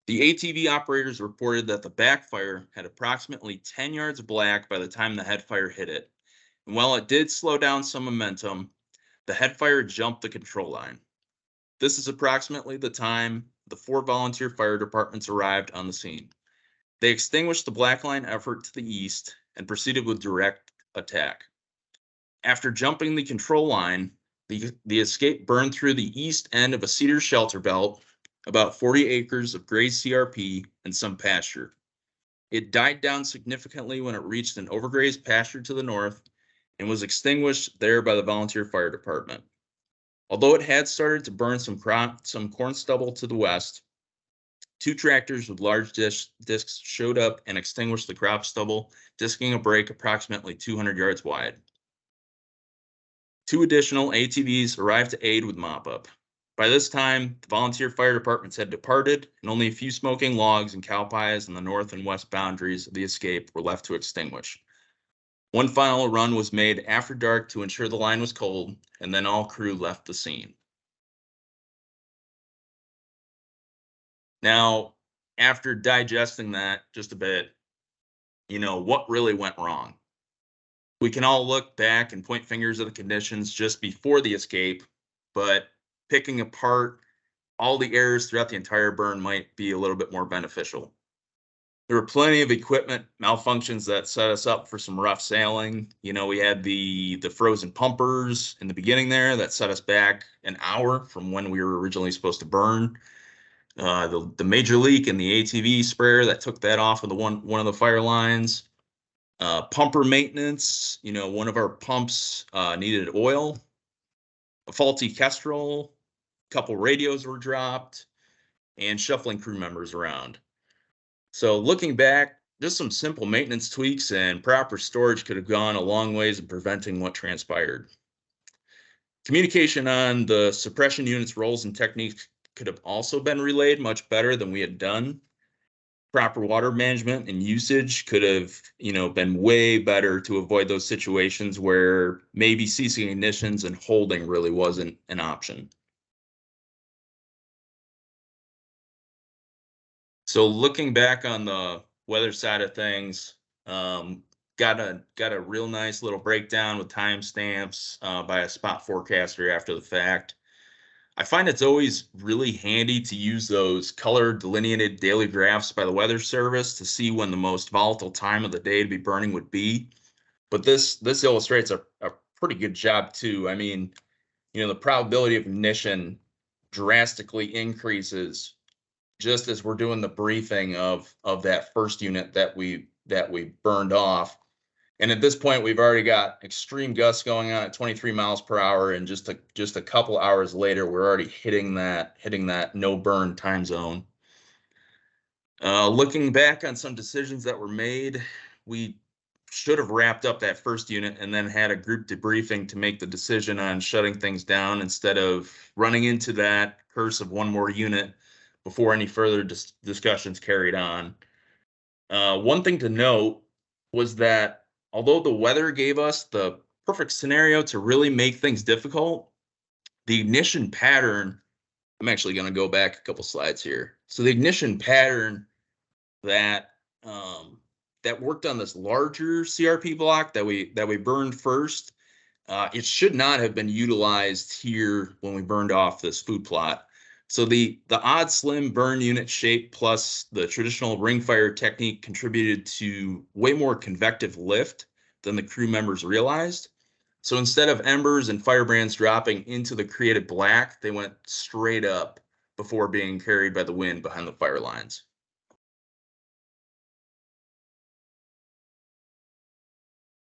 The ATV operators reported that the backfire had approximately 10 yards of black by the time the headfire hit it. And while it did slow down some momentum, the headfire jumped the control line. This is approximately the time the 4 volunteer fire departments arrived on the scene. They extinguished the black line effort to the east and proceeded with direct attack. After jumping the control line, the escape burned through the east end of a cedar shelter belt, about 40 acres of grazed CRP and some pasture. It died down significantly when it reached an overgrazed pasture to the north and was extinguished there by the volunteer fire department. Although it had started to burn some corn stubble to the west, 2 tractors with large discs showed up and extinguished the crop stubble, disking a break approximately 200 yards wide. 2 additional ATVs arrived to aid with mop-up. By this time, the volunteer fire departments had departed, and only a few smoking logs and cow pies on the north and west boundaries of the escape were left to extinguish. One final run was made after dark to ensure the line was cold, and then all crew left the scene. Now, after digesting that just a bit, what really went wrong? We can all look back and point fingers at the conditions just before the escape, but picking apart all the errors throughout the entire burn might be a little bit more beneficial. There were plenty of equipment malfunctions that set us up for some rough sailing. We had the frozen pumpers in the beginning there that set us back an hour from when we were originally supposed to burn. The major leak in the ATV sprayer that took that off of one of the fire lines. Pumper maintenance, one of our pumps needed oil. A faulty Kestrel, a couple radios were dropped, and shuffling crew members around. So looking back, just some simple maintenance tweaks and proper storage could have gone a long ways in preventing what transpired. Communication on the suppression unit's roles and techniques could have also been relayed much better than we had done. Proper water management and usage could have, been way better to avoid those situations where maybe ceasing ignitions and holding really wasn't an option. So looking back on the weather side of things, got a real nice little breakdown with timestamps by a spot forecaster after the fact. I find it's always really handy to use those color delineated daily graphs by the Weather Service to see when the most volatile time of the day to be burning would be. But this illustrates a pretty good job too. I mean, the probability of ignition drastically increases just as we're doing the briefing of that first unit that we that we burned off. And at this point, we've already got extreme gusts going on at 23 miles per hour, and just a couple hours later, we're already hitting that no burn time zone. Looking back on some decisions that were made, we should have wrapped up that first unit and then had a group debriefing to make the decision on shutting things down instead of running into that curse of one more unit before any further discussions carried on. One thing to note was that although the weather gave us the perfect scenario to really make things difficult, the ignition pattern, I'm actually going to go back a couple slides here. So the ignition pattern that that worked on this larger CRP block that we burned first, it should not have been utilized here when we burned off this food plot. So the odd slim burn unit shape plus the traditional ring fire technique contributed to way more convective lift than the crew members realized. So instead of embers and firebrands dropping into the created black, they went straight up before being carried by the wind behind the fire lines.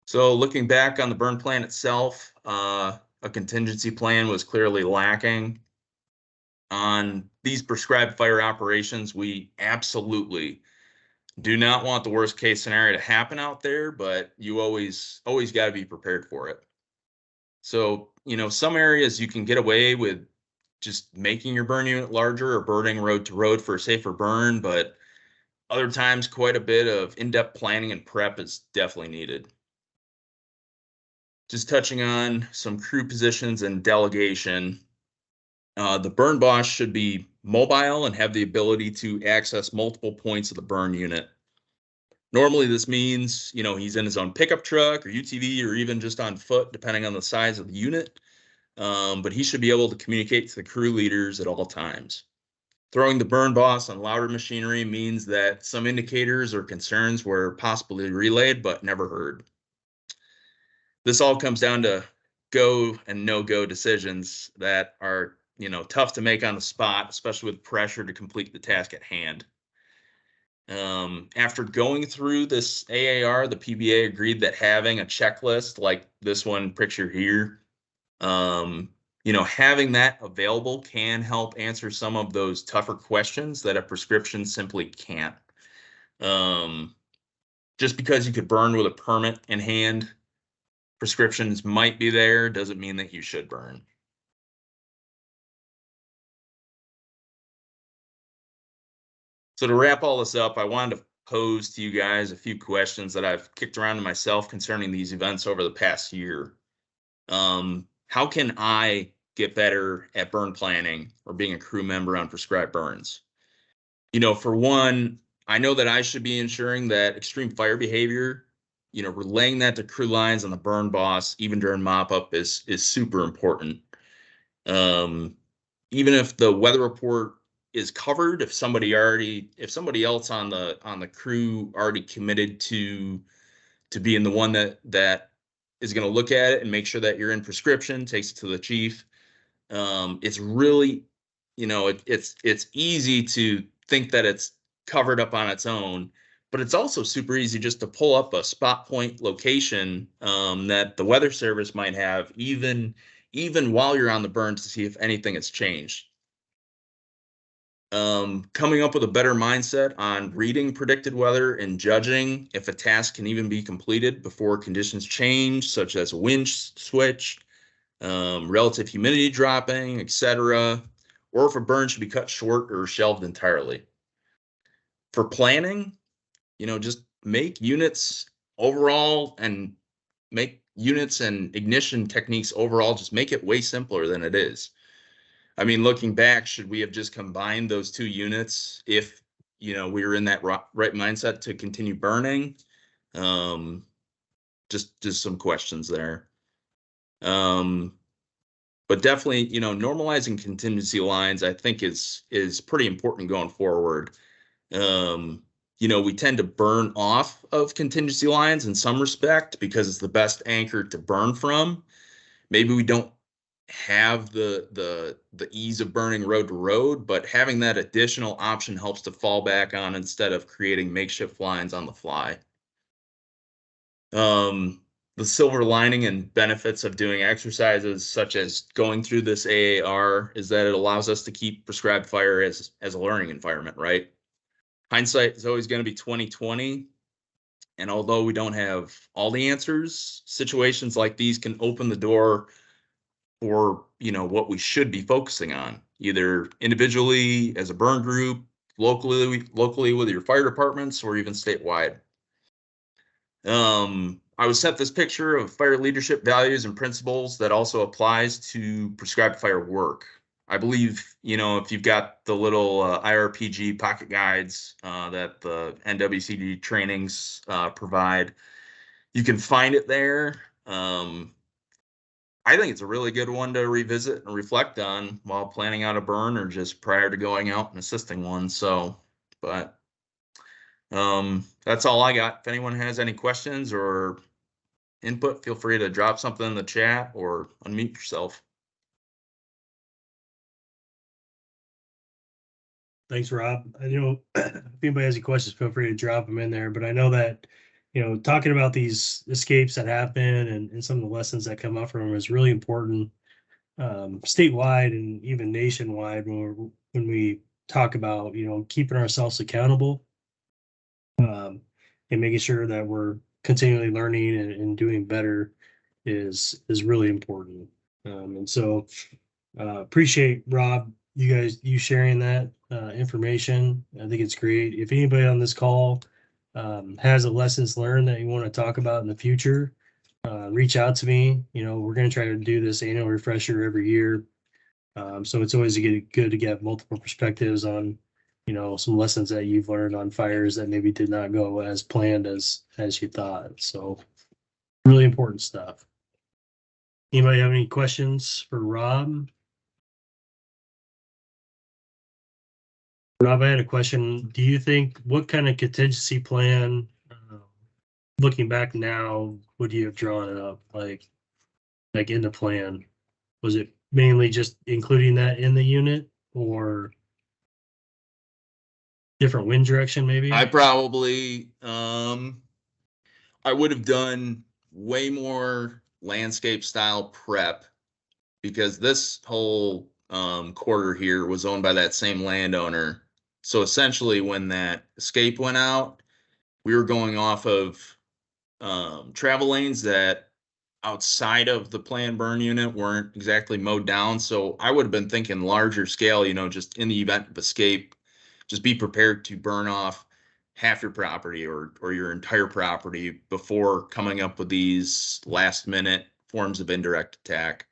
So looking back on the burn plan itself, a contingency plan was clearly lacking. On these prescribed fire operations, we absolutely do not want the worst case scenario to happen out there, but you always got to be prepared for it. So, some areas you can get away with just making your burn unit larger or burning road to road for a safer burn, but other times quite a bit of in-depth planning and prep is definitely needed. Just touching on some crew positions and delegation. The burn boss should be mobile and have the ability to access multiple points of the burn unit. Normally this means, he's in his own pickup truck or UTV or even just on foot, depending on the size of the unit. But he should be able to communicate to the crew leaders at all times. Throwing the burn boss on louder machinery means that some indicators or concerns were possibly relayed but never heard. This all comes down to go and no-go decisions that are, tough to make on the spot, especially with pressure to complete the task at hand. After going through this AAR, the PBA agreed that having a checklist like this one picture here, having that available can help answer some of those tougher questions that a prescription simply can't. Just because you could burn with a permit in hand, prescriptions might be there, doesn't mean that you should burn. So to wrap all this up, I wanted to pose to you guys a few questions that I've kicked around to myself concerning these events over the past year. How can I get better at burn planning or being a crew member on prescribed burns? For one, I know that I should be ensuring that extreme fire behavior, relaying that to crew lines on the burn boss, even during mop up is super important. Even if the weather report is covered, if somebody else on the crew already committed to being the one that is going to look at it and make sure that you're in prescription, takes it to the chief. It's really, it's easy to think that it's covered up on its own, but it's also super easy just to pull up a spot point location that the weather service might have, even while you're on the burn, to see if anything has changed. Coming up with a better mindset on reading predicted weather and judging if a task can even be completed before conditions change, such as a wind switch, relative humidity dropping, etc., or if a burn should be cut short or shelved entirely. For planning, just make units overall and make units and ignition techniques overall, just make it way simpler than it is. I mean, looking back, should we have just combined those two units if, we were in that right mindset to continue burning? Just some questions there. But definitely, normalizing contingency lines, I think is pretty important going forward. We tend to burn off of contingency lines in some respect because it's the best anchor to burn from. Maybe we don't have the ease of burning road to road, but having that additional option helps to fall back on instead of creating makeshift lines on the fly. The silver lining and benefits of doing exercises such as going through this AAR is that it allows us to keep prescribed fire as a learning environment, right? Hindsight is always going to be 2020. And although we don't have all the answers, situations like these can open the door for, what we should be focusing on, either individually as a burn group, locally with your fire departments, or even statewide. I was sent this picture of fire leadership values and principles that also applies to prescribed fire work. I believe, if you've got the little IRPG pocket guides that the NWCD trainings provide, you can find it there. I think it's a really good one to revisit and reflect on while planning out a burn or just prior to going out and assisting one. So, but that's all I got. If anyone has any questions or input, feel free to drop something in the chat or unmute yourself. Thanks, Rob. If anybody has any questions, feel free to drop them in there. But I know that, talking about these escapes that happen and some of the lessons that come up from them is really important, statewide and even nationwide when we talk about, keeping ourselves accountable, and making sure that we're continually learning and doing better is really important. And so appreciate, Rob, you sharing that information. I think it's great. If anybody on this call has a lessons learned that you want to talk about in the future, reach out to me. We're going to try to do this annual refresher every year. So it's always good to get multiple perspectives on, some lessons that you've learned on fires that maybe did not go as planned as you thought. So really important stuff. Anybody have any questions for Rob? Rob, I had a question. Do you think, what kind of contingency plan, looking back now, would you have drawn up, like in the plan? Was it mainly just including that in the unit, or different wind direction maybe? I probably, I would have done way more landscape style prep, because this whole quarter here was owned by that same landowner. So essentially, when that escape went out, we were going off of travel lanes that outside of the planned burn unit weren't exactly mowed down. So I would have been thinking larger scale, just in the event of escape, just be prepared to burn off half your property or your entire property before coming up with these last minute forms of indirect attack.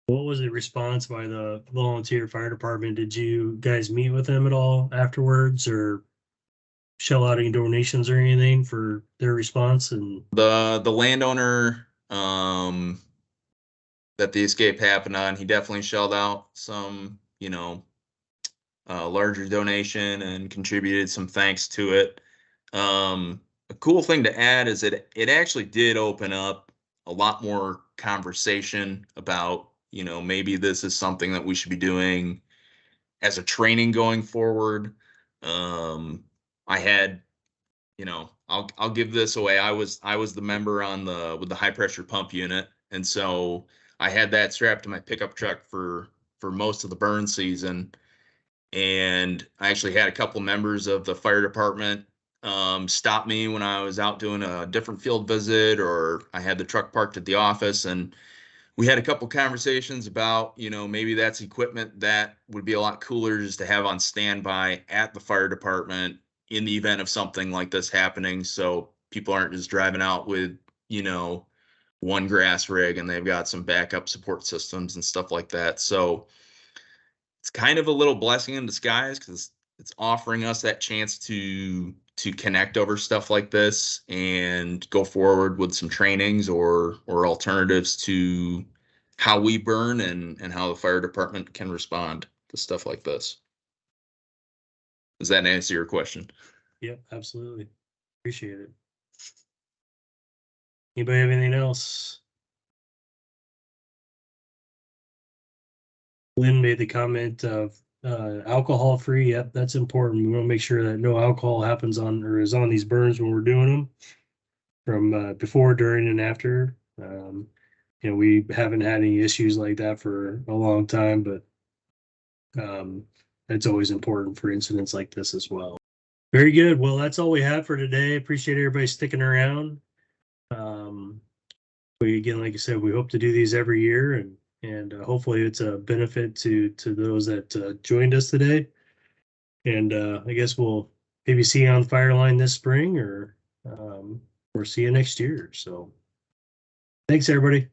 What was the response by the volunteer fire department? Did you guys meet with them at all afterwards, or shell out any donations or anything for their response? And the landowner that the escape happened on, he definitely shelled out some, larger donation and contributed some thanks to it. A cool thing to add is that it actually did open up a lot more conversation about, maybe this is something that we should be doing as a training going forward. I had, I'll give this away. I was the member with the high pressure pump unit, and so I had that strapped to my pickup truck for most of the burn season. And I actually had a couple members of the fire department stop me when I was out doing a different field visit, or I had the truck parked at the office, and we had a couple conversations about, maybe that's equipment that would be a lot cooler just to have on standby at the fire department in the event of something like this happening. So people aren't just driving out with, one grass rig, and they've got some backup support systems and stuff like that. So it's kind of a little blessing in disguise, because it's offering us that chance to connect over stuff like this and go forward with some trainings or alternatives to how we burn and how the fire department can respond to stuff like this. Does that answer your question? Yep, absolutely. Appreciate it. Anybody have anything else? Lynn made the comment of Alcohol free. Yep, that's important. We want to make sure that no alcohol happens on or is on these burns when we're doing them from before, during, and after. We haven't had any issues like that for a long time, but it's always important for incidents like this as well. Very good. Well, that's all we have for today. Appreciate everybody sticking around. Again, like I said, we hope to do these every year, and hopefully it's a benefit to those that joined us today. And I guess we'll maybe see you on Fireline this spring, or see you next year. So thanks, everybody.